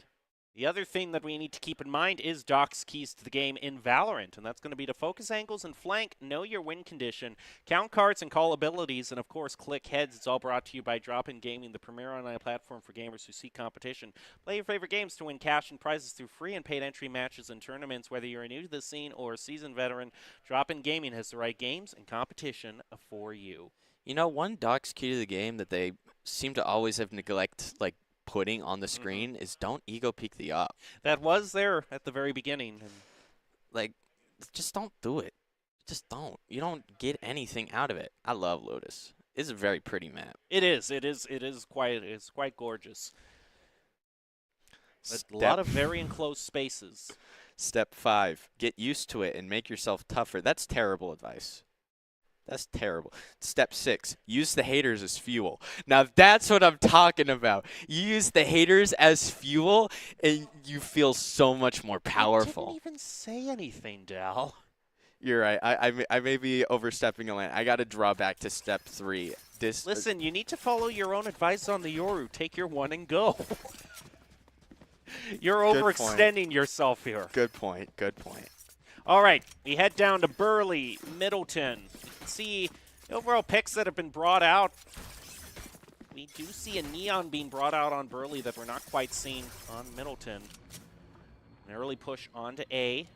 the other thing that we need to keep in mind is Doc's keys to the game in Valorant, and that's going to be to focus angles and flank, know your win condition, count cards and call abilities, and of course click heads. It's all brought to you by Drop-In Gaming, the premier online platform for gamers who seek competition. Play your favorite games to win cash and prizes through free and paid entry matches and tournaments. Whether you're new to the scene or a seasoned veteran, Drop-In Gaming has the right games and competition for you. You know, one Doc's key to the game that they seem to always have like putting on the screen is don't ego peek the op. That was there at the very beginning. And like, just don't do it. Just don't. You don't get anything out of it. I love Lotus. It's a very pretty map. It is quite gorgeous. But a lot of very enclosed spaces. Step 5, get used to it and make yourself tougher. That's terrible advice. That's terrible. Step 6, use the haters as fuel. Now that's what I'm talking about. You use the haters as fuel and you feel so much more powerful. You didn't even say anything, Dal. You're right. I may be overstepping a line. I got to draw back to step 3. Listen, you need to follow your own advice on the Yoru. Take your one and go. You're overextending yourself here. Good point. Good point. All right, we head down to Burley, Middleton. You can see the overall picks that have been brought out. We do see a neon being brought out on Burley that we're not quite seeing on Middleton. An early push onto A.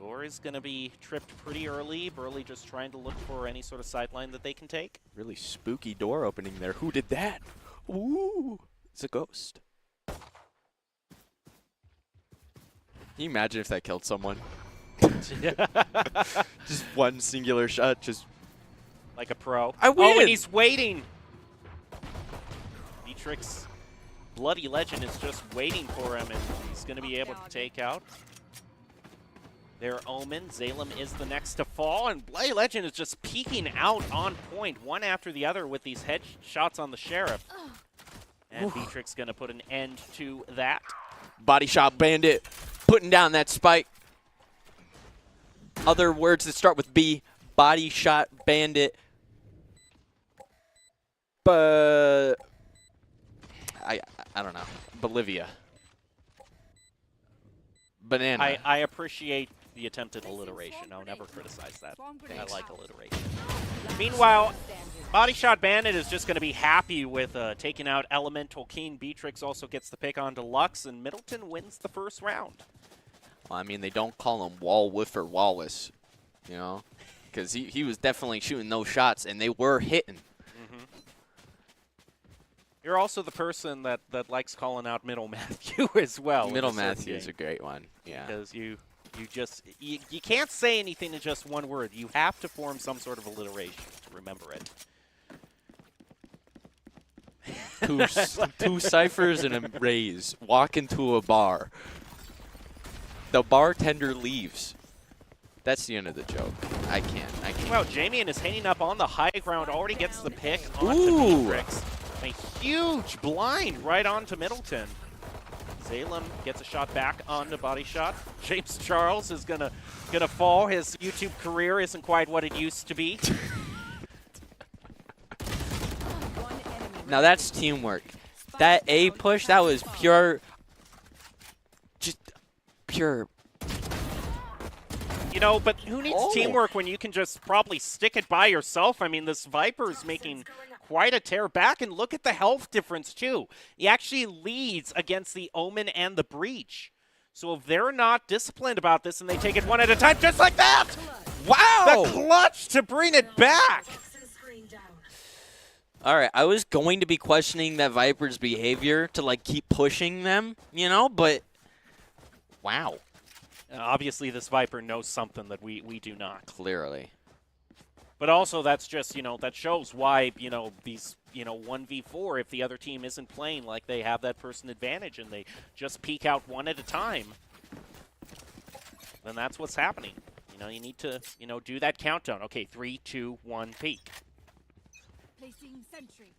Door is going to be tripped pretty early. Burley just trying to look for any sort of sideline that they can take. Really spooky door opening there. Who did that? Ooh, it's a ghost. you imagine if that killed someone? Just one singular shot, just Like a pro. I Oh, win! and he's waiting. Beatrix, Bloody Legend, is just waiting for him, and he's going to be able to take out their Omen. Zalem is the next to fall, and Bloody Legend is just peeking out on point, one after the other with these head shots on the Sheriff. And Beatrix going to put an end to that. Body shot bandit, putting down that spike. Other words that start with B, body shot bandit. But I don't know. Bolivia. Banana. I appreciate the attempted alliteration. I'll never criticize that. I like alliteration. Meanwhile, Body Shot Bandit is just going to be happy with taking out Elemental King. Beatrix also gets the pick on Deluxe, and Middleton wins the first round. Well, I mean, they don't call him Walwolf or Wallace, you know, because he was definitely shooting those shots, and they were hitting. You're also the person that likes calling out Middle Matthew as well. Middle Matthew is a great one, yeah. Because you can't say anything in just one word. You have to form some sort of alliteration to remember it. Two ciphers and a raise walk into a bar. The bartender leaves. That's the end of the joke. I can't. Well, Jamien is hanging up on the high ground, already gets the pick onto Ooh. Beatrix. A huge blind right onto Middleton. Zalem gets a shot back onto Body Shot. James Charles is gonna fall. His YouTube career isn't quite what it used to be. Now that's teamwork. That A push, that was pure. Just pure. You know, but who needs teamwork when you can just probably stick it by yourself? I mean, this Viper's making quite a tear back, and look at the health difference, too. He actually leads against the Omen and the Breach. So if they're not disciplined about this and they take it one at a time, just like that! Wow! The clutch to bring it back! All right, I was going to be questioning that Viper's behavior to, like, keep pushing them, you know, but wow. Obviously, this Viper knows something that we do not. Clearly. But also, that's just, that shows why, these, 1v4, if the other team isn't playing like they have that person advantage and they just peek out one at a time, then that's what's happening. You need to, do that countdown. Okay, 3, 2, 1, peek. Placing sentry.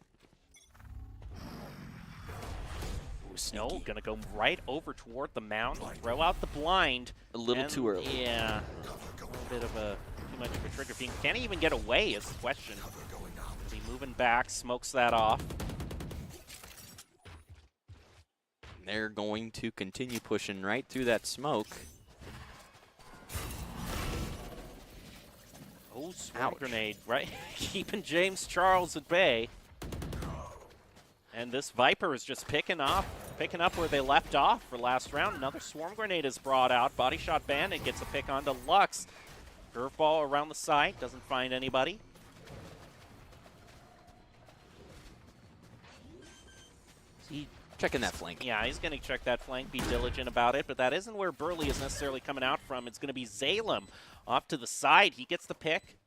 No, going to go right over toward the mound, throw out the blind. A little too early. Yeah, a little bit of too much of a trigger finger. Can he even get away is the question. Is he moving back, smokes that off. They're going to continue pushing right through that smoke. Oh, swarm grenade, right? Keeping James Charles at bay. And this Viper is just picking up where they left off for last round. Another swarm grenade is brought out. Body Shot Bandit gets a pick onto Lux. Curveball around the side, doesn't find anybody. He checking that flank. Yeah, he's going to check that flank, be diligent about it, but that isn't where Burley is necessarily coming out from. It's going to be Zalem off to the side. He gets the pick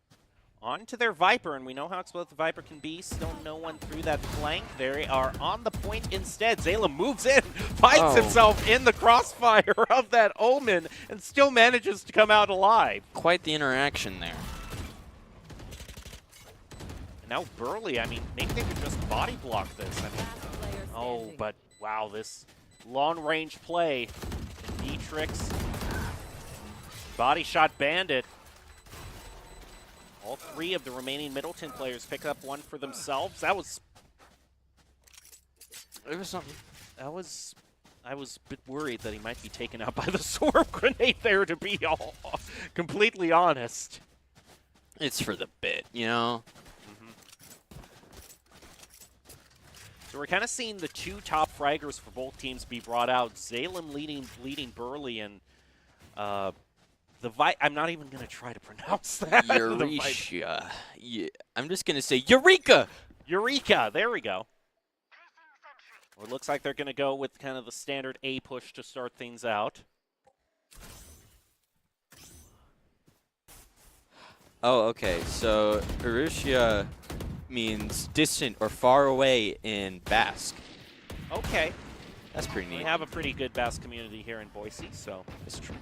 onto their Viper, and we know how explosive the Viper can be. Still no one through that flank. They are on the point instead. Zalem moves in, finds himself in the crossfire of that Omen, and still manages to come out alive. Quite the interaction there. And now Burley, I mean, maybe they could just body block this. I mean, but wow, this long-range play. Beatrix, Body Shot Bandit. All three of the remaining Middleton players pick up one for themselves. That was... It was something. I was a bit worried that he might be taken out by the swarm grenade there, to be all completely honest. It's for the bit, you know? So we're kind of seeing the two top fraggers for both teams be brought out. Zalem leading Burley, and I'm not even going to try to pronounce that. Euretia. Yeah, I'm just going to say Eureka! Eureka! There we go. Well, it looks like they're going to go with kind of the standard A push to start things out. Oh, okay. So Urusha means distant or far away in Basque. Okay. That's pretty We neat. have a pretty good Basque community here in Boise, so It's true.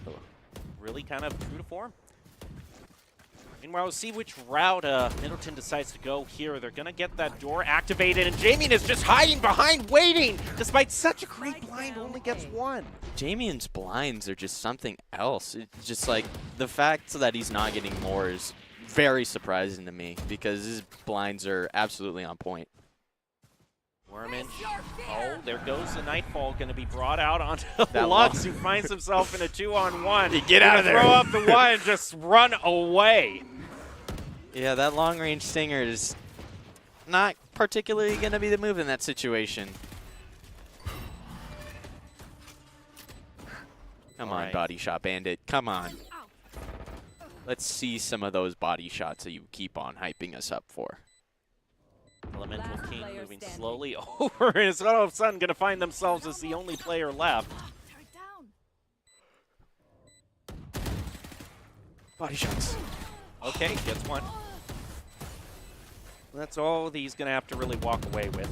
really kind of true to form. Meanwhile, we'll see which route Middleton decides to go here. They're going to get that door activated, and Jamie is just hiding behind, waiting, despite such a great blind, only gets one. Jamian's blinds are just something else. It's just like the fact that he's not getting more is very surprising to me because his blinds are absolutely on point. Worminch. Oh, there goes the Nightfall, going to be brought out onto That Lux, who finds himself in a 2-on-1. Get out of there. Throw up the one and just run away. Yeah, that long-range stinger is not particularly going to be the move in that situation. Come on, right. Body Shot Bandit. Come on. Let's see some of those body shots that you keep on hyping us up for. Elemental Last King player moving standing. slowly over, and is all of a sudden going to find themselves as the only player left. Turret down. Body shots. Okay, gets one. That's all he's going to have to really walk away with.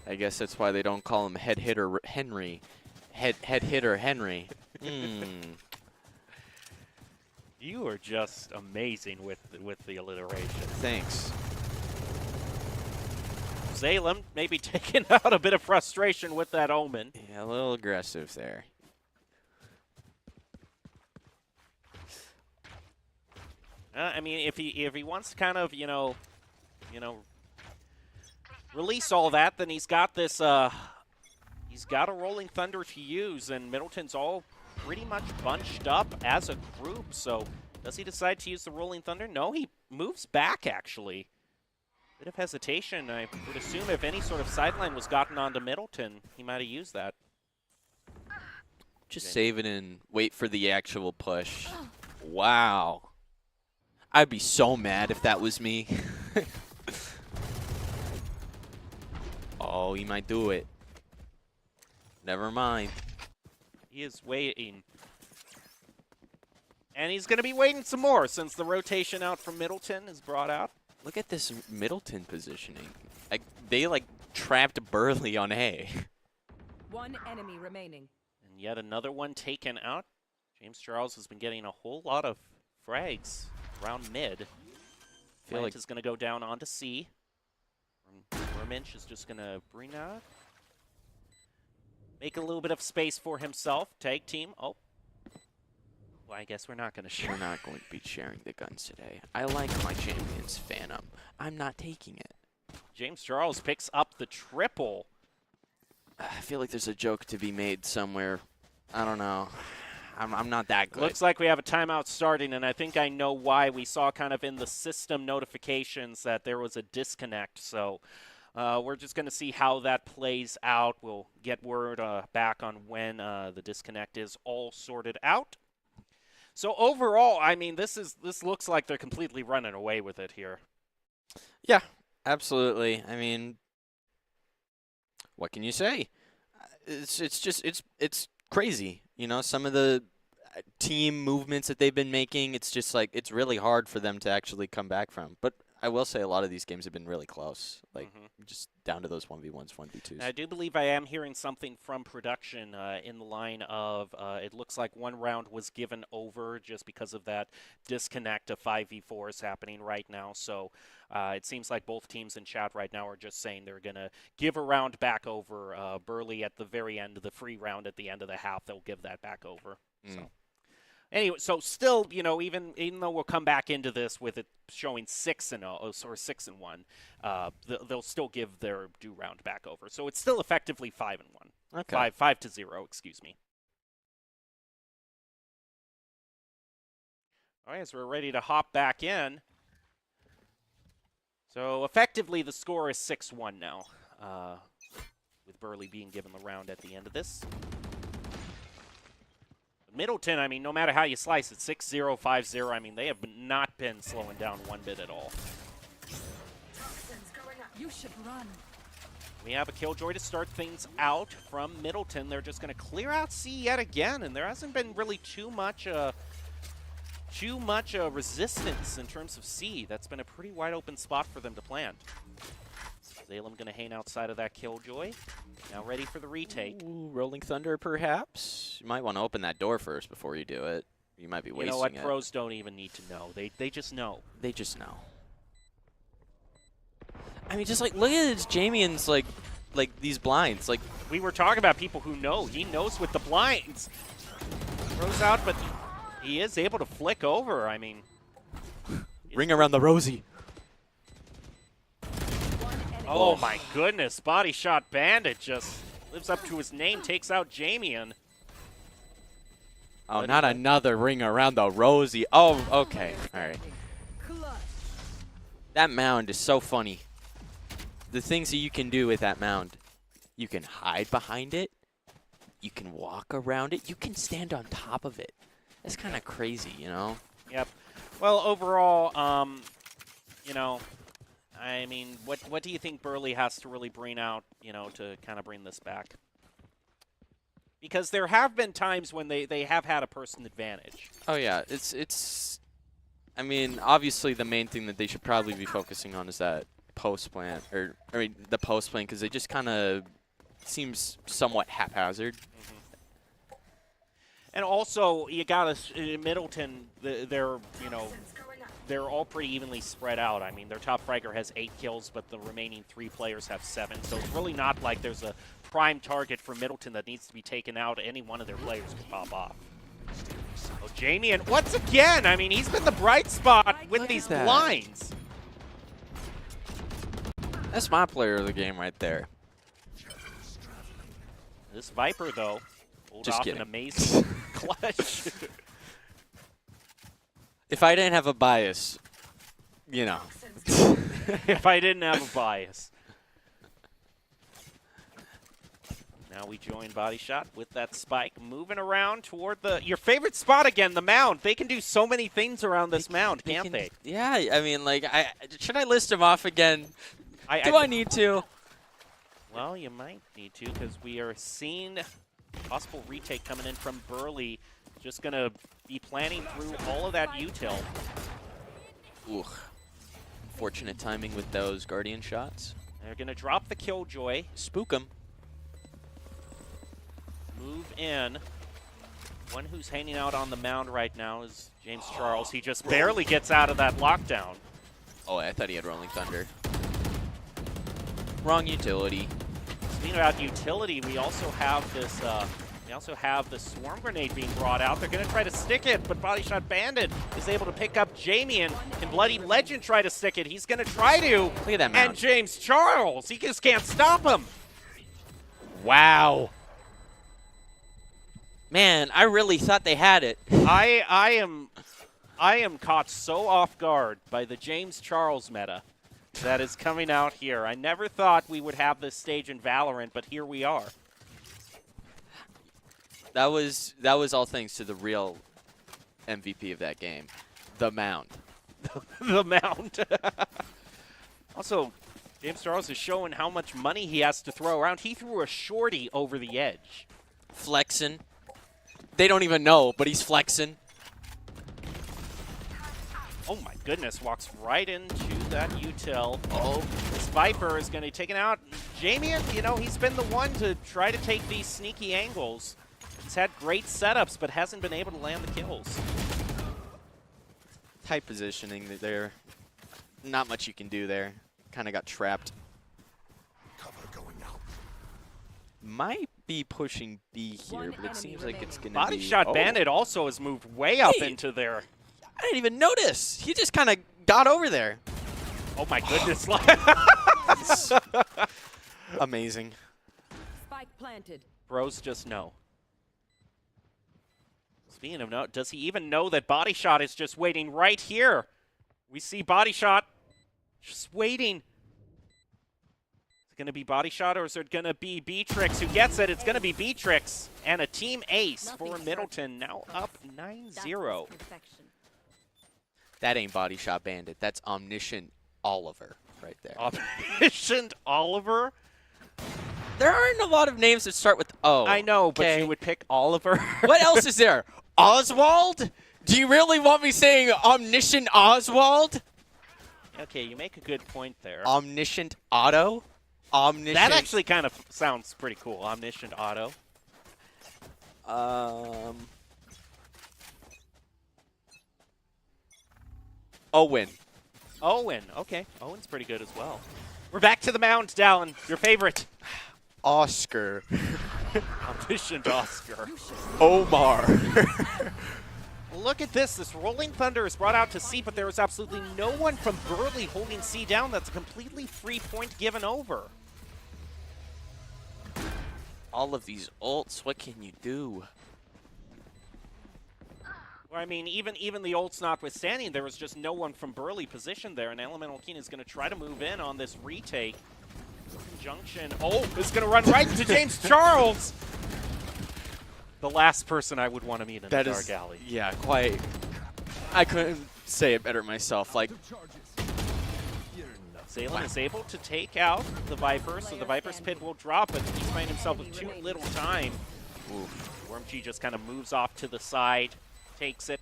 I guess that's why they don't call him Head Hitter Henry. Head Hitter Henry. You are just amazing with the alliteration. Thanks. Zalem maybe taking out a bit of frustration with that Omen. Yeah, a little aggressive there. I mean, if he wants to kind of, you know, release all that, then he's got this, he's got a Rolling Thunder to use, and Middleton's all pretty much bunched up as a group. So does he decide to use the Rolling Thunder? No, he moves back, actually. Bit of hesitation. I would assume if any sort of sideline was gotten onto Middleton, he might have used that. Just save it and wait for the actual push. Wow. I'd be so mad if that was me. Oh, he might do it. Never mind. He is waiting. And he's going to be waiting some more since the rotation out from Middleton is brought out. Look at this Middleton positioning. They like trapped Burley on A. One enemy remaining. And yet another one taken out. James Charles has been getting a whole lot of frags around mid. Plant like is going to go down onto C. Worminch is just going to bring out. Make a little bit of space for himself. Tag team. Oh. Well, I guess we're not going to share. We're not going to be sharing the guns today. I like my champion's Phantom. I'm not taking it. James Charles picks up the triple. I feel like there's a joke to be made somewhere. I don't know. I'm not that good. Looks like we have a timeout starting, and I think I know why. We saw kind of in the system notifications that there was a disconnect. So we're just going to see how that plays out. We'll get word back on when the disconnect is all sorted out. So overall, I mean, this looks like they're completely running away with it here. Yeah, absolutely. I mean, what can you say? It's crazy. You know, some of the team movements that they've been making, it's just like it's really hard for them to actually come back from. But I will say a lot of these games have been really close, like just down to those 1v1s, 1v2s. I do believe I am hearing something from production in the line of it looks like one round was given over just because of that disconnect of 5v4 is happening right now. So it seems like both teams in chat right now are just saying they're going to give a round back over. Burley at the very end of the free round at the end of the half, they'll give that back over. So. Anyway, so still, you know, even though we'll come back into this with it showing 6-0 or 6-1, they'll still give their due round back over. So it's still effectively 5-1. Okay. 5-0, excuse me. All right, so we're ready to hop back in. So effectively, the score is 6-1 now, with Burley being given the round at the end of this. Middleton, I mean, no matter how you slice it, 6-0, 5-0, I mean, they have not been slowing down one bit at all. You should run. We have a Killjoy to start things out from Middleton. They're just going to clear out C yet again, and there hasn't been really too much too much resistance in terms of C. That's been a pretty wide open spot for them to plant. Salem going to hang outside of that Killjoy. Now ready for the retake. Ooh, Rolling Thunder, perhaps? You might want to open that door first before you do it. You might be wasting it. You know what? Pros don't even need to know. They just know. They just know. I mean, just like, look at this Jamian's, like these blinds. Like, we were talking about people who know. He knows with the blinds. Throws out, but he is able to flick over. I mean, ring around the rosy. Oh my goodness, Body Shot Bandit just lives up to his name, takes out Jamian. Oh, not another ring around the rosy. Oh, okay. All right. That mound is so funny. The things that you can do with that mound. You can hide behind it. You can walk around it. You can stand on top of it. That's kind of crazy, you know? Yep. Well, overall, you know, I mean, what do you think Burley has to really bring out, you know, to kind of bring this back? Because there have been times when they have had a person advantage. Oh, yeah. It's I mean, obviously the main thing that they should probably be focusing on is that post plant, or I mean, the post plant, because it just kind of seems somewhat haphazard. Mm-hmm. And also, you got to Middleton. They're they're all pretty evenly spread out. I mean, their top fragger has 8 kills, but the remaining 3 players have 7. So it's really not like there's a prime target for Middleton that needs to be taken out. Any one of their players could pop off. Oh, Jamie, and once again, I mean, he's been the bright spot with these blinds. That's my player of the game right there. This Viper, though, pulled Just off kidding. an amazing clutch. If I didn't have a bias, you know. If I didn't have a bias. Now we join Body Shot with that spike, moving around toward your favorite spot again, the mound. They can do so many things around this mound, can't they? Yeah, I mean, like, should I list them off again? Do I need to? Well, you might need to, because we are seeing possible retake coming in from Burley. Just going to be planning through all of that util. Ooh. Unfortunate timing with those Guardian shots. They're going to drop the Killjoy. Spook him. Move in. One who's hanging out on the mound right now is James Charles. He just barely gets out of that lockdown. Oh, I thought he had Rolling Thunder. Wrong utility. Speaking about utility, we also have this. We also have the swarm grenade being brought out. They're going to try to stick it, but Body Shot Bandit is able to pick up Jamie, and can Bloody Legend try to stick it? He's going to try to. Look at that mound. And James Charles, he just can't stop him. Wow. Man, I really thought they had it. I am caught so off guard by the James Charles meta that is coming out here. I never thought we would have this stage in Valorant, but here we are. That was all thanks to the real MVP of that game, the mound. The mound. Also, James Charles is showing how much money he has to throw around. He threw a shorty over the edge. Flexing. They don't even know, but he's flexing. Oh my goodness, walks right into that util. Oh, this Viper is going to be taken out. Jamian, you know, he's been the one to try to take these sneaky angles. He's had great setups, but hasn't been able to land the kills. Tight positioning there. Not much you can do there. Kind of got trapped. Cover going out. Might be pushing B here, but it seems like it's going to be... Body Shot Bandit also has moved way up into there. I didn't even notice. He just kind of got over there. Oh my goodness. Amazing. Spike planted. Bros just know. Speaking of no, does he even know that Body Shot is just waiting right here? We see Body Shot just waiting. Is it going to be Body Shot, or is it going to be Beatrix who gets it? It's going to be Beatrix. And a team ace for Middleton, now up 9-0. That ain't Body Shot Bandit. That's Omniscient Oliver right there. Omniscient Oliver? There aren't a lot of names that start with O. I know, but okay? you would pick Oliver. What else is there? Oswald? Do you really want me saying Omniscient Oswald? Okay, you make a good point there. Omniscient Otto? Omniscient. That actually kind of sounds pretty cool. Omniscient Otto. Owen. Owen. Okay, Owen's pretty good as well. We're back to the mound, Dallin. Your favorite. Oscar. Omniscient Oscar. Omar. Look at this. This Rolling Thunder is brought out to C, but there is absolutely no one from Burley holding C down. That's a completely free point given over. All of these ults, what can you do? Well, I mean, even the ults notwithstanding, there was just no one from Burley positioned there, and Elemental Keen is going to try to move in on this retake. Conjunction. Oh, it's going to run right into James Charles. The last person I would want to meet in the Dark Alley. Yeah, quite. I couldn't say it better myself. Like, Salem is able to take out the Viper, so the Viper's pit will drop, but he's finding himself with too little time. Oof. Wormg just kind of moves off to the side, takes it.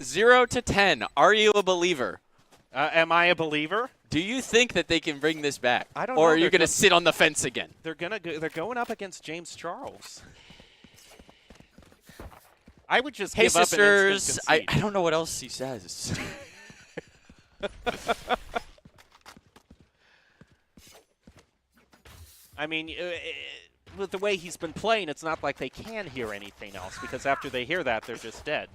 0 to 10. Are you a believer? Am I a believer? Do you think that they can bring this back? I don't know. Or are you going to sit on the fence again? They're going up against James Charles. I would just Hey, give up and sisters, instant I concede. don't know what else he says. I mean, with the way he's been playing, it's not like they can hear anything else, because after they hear that, they're just dead.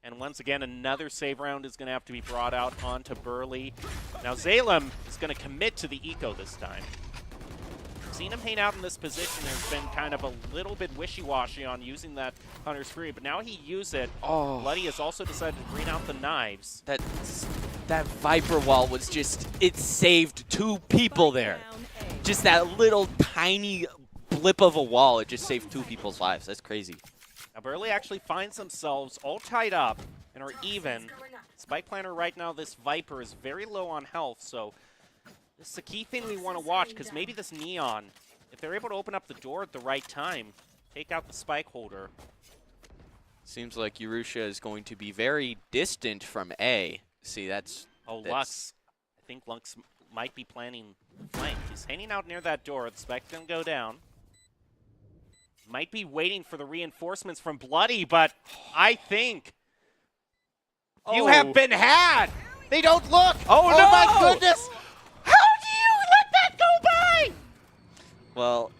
And once again, another save round is going to have to be brought out onto Burley. Now, Zalem is going to commit to the eco this time. Seen him hang out in this position has been kind of a little bit wishy-washy on using that Hunter's Fury, but now he used it. Oh. Bloody has also decided to bring out the knives. That Viper wall was just, it saved 2 people there. Just that little tiny blip of a wall, it just saved 2 people's lives. That's crazy. Now Burley actually finds themselves all tied up and are even. Spike Planter right now, this Viper is very low on health, so this is a key thing we want to watch, because maybe this Neon, if they're able to open up the door at the right time, take out the Spike Holder. Seems like Urusha is going to be very distant from A. See, that's... Oh, Lux. I think Lux might be planning flank. He's hanging out near that door. The Spike's going to go down. Might be waiting for the reinforcements from Bloody, but I think you have been had. They don't look. Oh, no! My goodness. How do you let that go by? Well,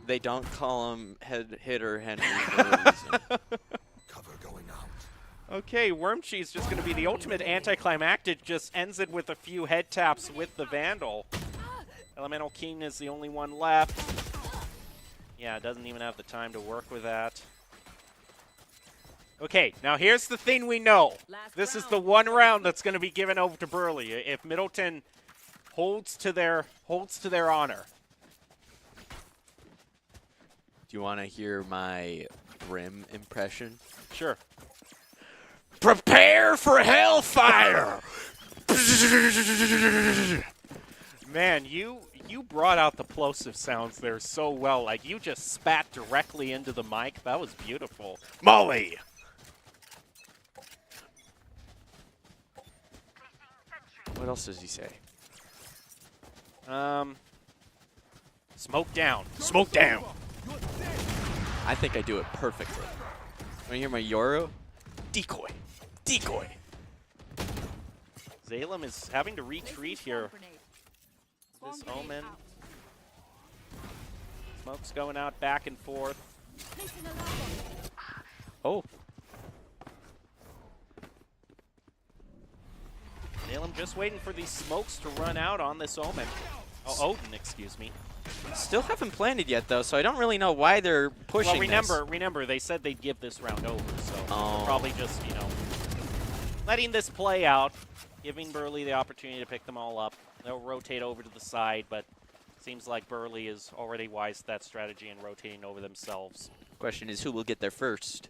they don't call him hitter Henry for a reason. Cover going out. Okay, Wormchi is just going to be the ultimate anticlimactic. Just ends it with a few head taps with the Vandal. Elemental King is the only one left. Yeah, doesn't even have the time to work with that. Okay, now here's the thing we know. This is the one round that's going to be given over to Burley. If Middleton holds to their honor. Do you want to hear my Brim impression? Sure. Prepare for hellfire! Man, you brought out the plosive sounds there so well. Like, you just spat directly into the mic. That was beautiful. Molly! What else does he say? Smoke down. Smoke down! I think I do it perfectly. Want to hear my Yoru? Decoy. Decoy. Zalem is having to retreat here. This Omen. Smoke's going out back and forth. Oh. Zalem just waiting for these smokes to run out on this Omen. Oh, Odin, excuse me. Still haven't planted yet, though, so I don't really know why they're pushing Well, remember, they said they'd give this round over, so they're probably just, letting this play out, giving Burley the opportunity to pick them all up. They'll rotate over to the side, but seems like Burley is already wise to that strategy and rotating over themselves. Question is, who will get there first?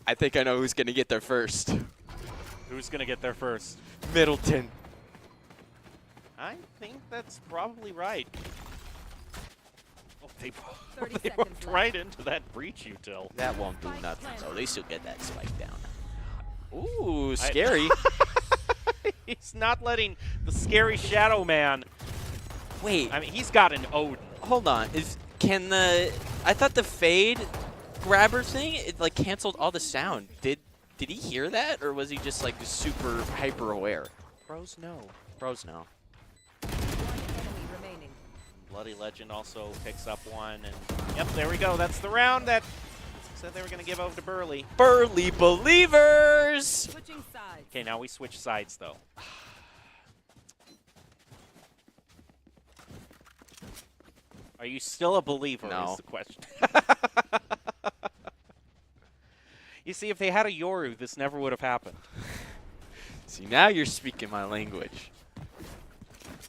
I think I know who's going to get there first. Who's going to get there first? Middleton. I think that's probably right. They, 30 they seconds walked left. right into that breach util. That won't do Spike nothing. planted. So they still get that spike down. Ooh, scary. He's not letting the scary Shadow Man. Wait, I mean, he's got an Odin. hold on. I thought the fade grabber thing, it like canceled all the sound. Did he hear that, or was he just like super hyper aware? Pros no. Pros know. One enemy remaining. Bloody Legend also picks up one, and yep, there we go. That's the round that said they were going to give over to Burley. Burly believers. Switching sides. Okay, now we switch sides though. Are you still a believer? No. Is the question. You see, if they had a Yoru, this never would have happened. See, now you're speaking my language.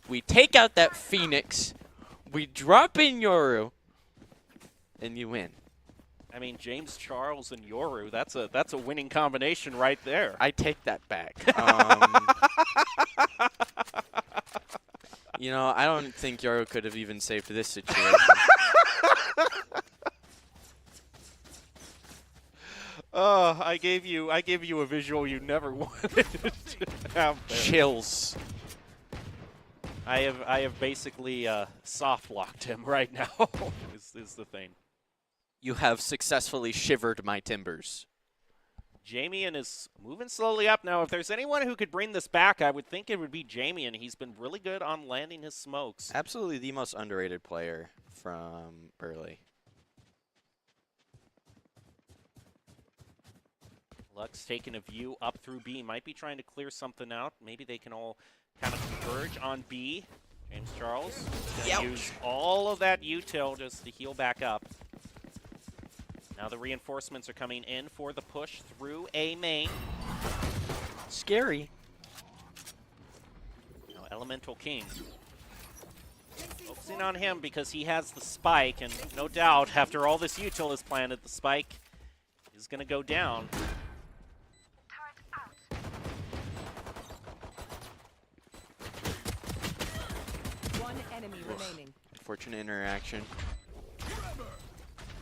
We take out that Phoenix, we drop in Yoru, and you win. I mean, James Charles and Yoru, that's a winning combination right there. I take that back. You know, I don't think Yoru could have even saved this situation. I gave you a visual you never wanted to have there. Chills. I have basically soft locked him right now. is the thing. You have successfully shivered my timbers. Jamian is moving slowly up now. If there's anyone who could bring this back, I would think it would be Jamian. He's been really good on landing his smokes. Absolutely the most underrated player from Burley. Lux taking a view up through B. Might be trying to clear something out. Maybe they can all kind of converge on B. James Charles gonna use all of that util just to heal back up. Now the reinforcements are coming in for the push through A main. Scary. Now Elemental King. Focusing on him because he has the spike, and no doubt after all this util is planted, the spike is going to go down. One enemy remaining. Fortunate interaction.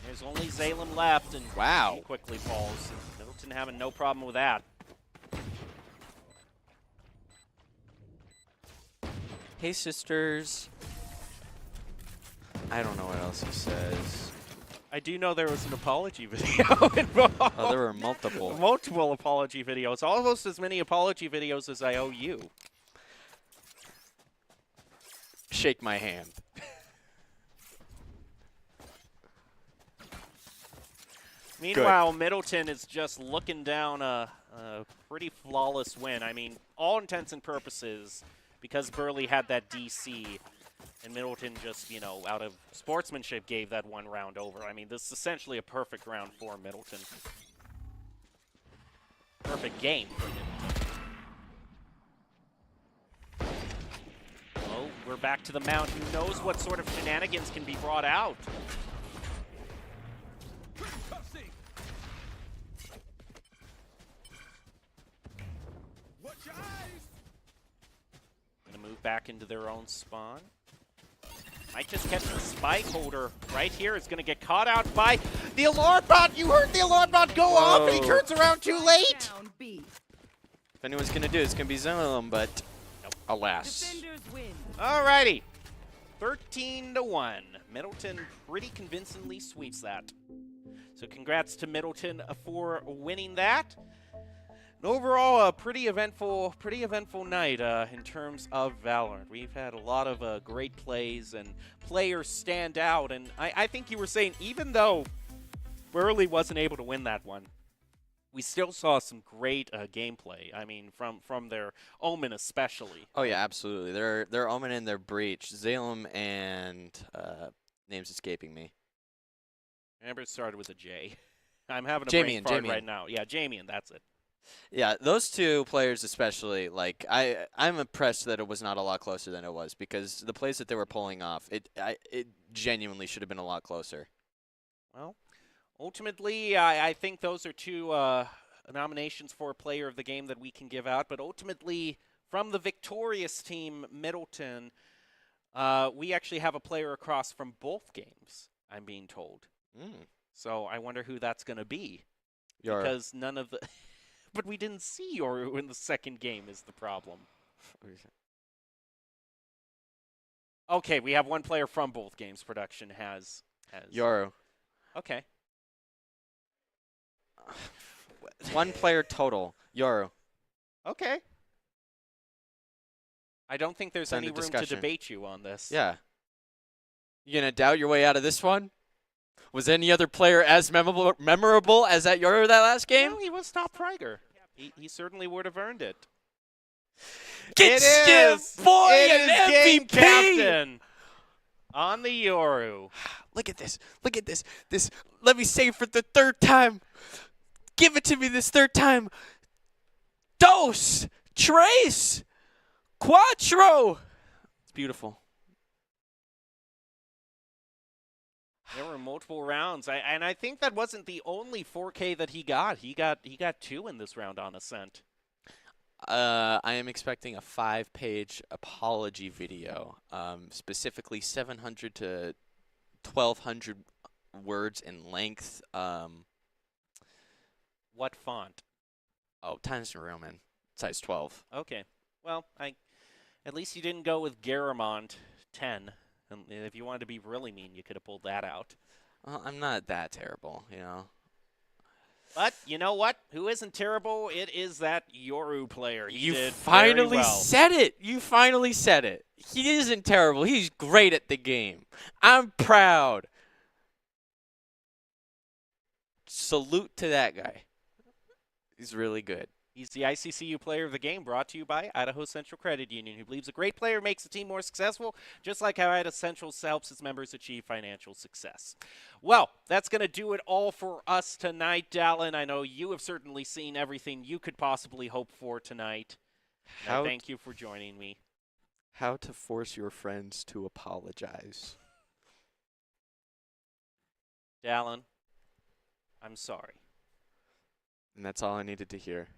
There's only Zalem left, and Wow. he quickly falls. Middleton having no problem with that. Hey, sisters. I don't know what else he says. I do know there was an apology video involved. Oh, there were multiple. Multiple apology videos. Almost as many apology videos as I owe you. Shake my hand. Meanwhile, Middleton is just looking down a pretty flawless win. I mean, all intents and purposes, because Burley had that DC, and Middleton just, you know, out of sportsmanship gave that one round over. I mean, this is essentially a perfect round for Middleton. Perfect game for Middleton. Oh, we're back to the mount. Who knows what sort of shenanigans can be brought out? Gonna move back into their own spawn. Might just catch the spike holder right here. Is gonna get caught out by the alarm bot. You heard the alarm bot go off, and he turns around too late. Down B. If anyone's going to do it, it's going to be Zalem, but alas. Defenders win. Alrighty, 13-1. Middleton pretty convincingly sweeps that. So congrats to Middleton for winning that. And overall, a pretty eventful night in terms of Valorant. We've had a lot of great plays and players stand out. And I think you were saying, even though Burley wasn't able to win that one, we still saw some great gameplay. I mean, from their Omen especially. Oh yeah, absolutely. Their Omen and their Breach. Zalem and name's escaping me. Remember, it started with a J. I'm having a brain Jamian, fart Jamian. right now. Yeah, Jamian, that's it. Yeah, those two players especially, like I'm impressed that it was not a lot closer than it was, because the plays that they were pulling off, it genuinely should have been a lot closer. Well, ultimately, I think those are two nominations for Player of the Game that we can give out. But ultimately, from the victorious team, Middleton, We actually have a player across from both games, I'm being told. So I wonder who that's going to be. Yoru. Because none of the... But we didn't see Yoru in the second game is the problem. Okay, we have one player from both games. Production has Yoru. Okay. One player total. Yoru. Okay. I don't think there's End any of room to discussion. debate you on this. Yeah. You gonna doubt your way out of this one? Was any other player as memorable as that Yoru that last game? No, he was top fragger. He certainly would have earned it. Get It is! boy, It an is game MVP! captain on the Yoru. Look at this. Look at this. Let me say it for the third time. Give it to me this third time. Dos, tres, cuatro. It's beautiful. There were multiple rounds, and I think that wasn't the only 4K that he got. He got 2 in this round on Ascent. I am expecting a 5-page apology video, specifically 700 to 1,200 words in length. What font? Oh, Times New Roman, size 12. Okay. Well, at least you didn't go with Garamond 10. And if you wanted to be really mean, you could have pulled that out. Well, I'm not that terrible, you know. But you know what? Who isn't terrible? It is that Yoru player. He You did finally very well. said it. You finally said it. He isn't terrible. He's great at the game. I'm proud. Salute to that guy. He's really good. He's the ICCU Player of the Game, brought to you by Idaho Central Credit Union, who believes a great player makes the team more successful, just like how Idaho Central helps its members achieve financial success. Well, that's going to do it all for us tonight, Dallin. I know you have certainly seen everything you could possibly hope for tonight. Thank you for joining me. How to force your friends to apologize. Dallin, I'm sorry. And that's all I needed to hear.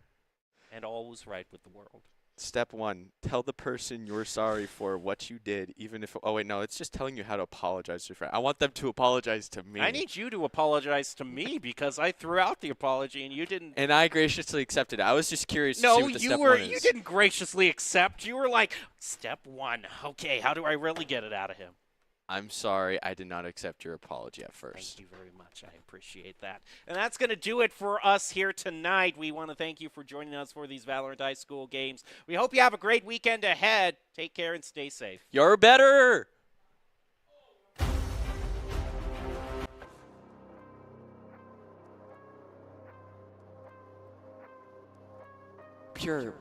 And all was right with the world. Step 1, tell the person you're sorry for what you did, even if, oh wait, no, it's just telling you how to apologize to your friend. I want them to apologize to me. I need you to apologize to me because I threw out the apology and you didn't. And I graciously accepted it. I was just curious to see what the step 1 is. You didn't graciously accept. You were like, step 1. Okay, how do I really get it out of him? I'm sorry, I did not accept your apology at first. Thank you very much. I appreciate that. And that's going to do it for us here tonight. We want to thank you for joining us for these Valorant High School games. We hope you have a great weekend ahead. Take care and stay safe. You're better! Pure.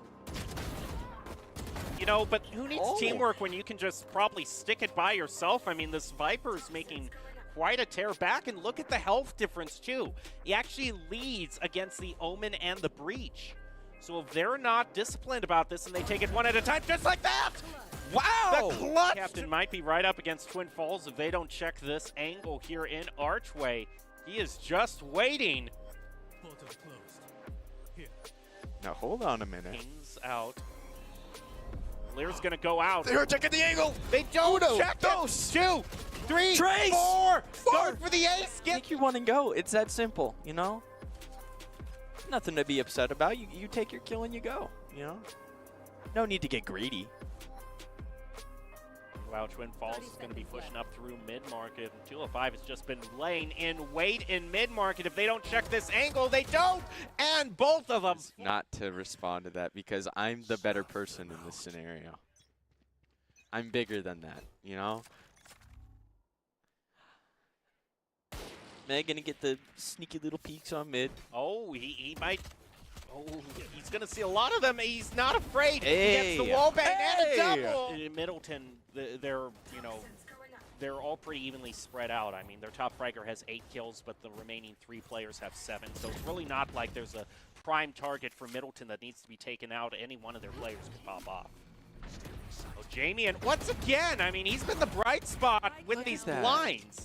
You know, but who needs teamwork when you can just probably stick it by yourself? I mean, this Viper's making quite a tear back, and look at the health difference, too. He actually leads against the Omen and the Breach. So if they're not disciplined about this and they take it one at a time, just like that! Wow! The clutch! Captain might be right up against Twin Falls if they don't check this angle here in Archway. He is just waiting. Now, hold on a minute. Pings out. Lear's gonna go out. They were checking the angle. They don't check it. 2, 3, Trace! 4. Go for the ace. Take your one and go. It's that simple, you know? Nothing to be upset about. You take your kill and you go, you know? No need to get greedy. Wow, Twin Falls is going to be pushing up through mid-market. 205 has just been laying in wait in mid-market. If they don't check this angle, they don't. And both of them. Not to respond to that because I'm the better person in this scenario. I'm bigger than that, you know? Meg gonna get the sneaky little peeks on mid. Oh, he might. Oh, he's going to see a lot of them. He's not afraid. Hey. He gets the wall bang and a double. In Middleton, they're all pretty evenly spread out. I mean, their top fragger has 8 kills, but the remaining 3 players have 7. So it's really not like there's a prime target for Middleton that needs to be taken out. Any one of their players can pop off. So Jamie, and once again, I mean, he's been the bright spot with these blinds.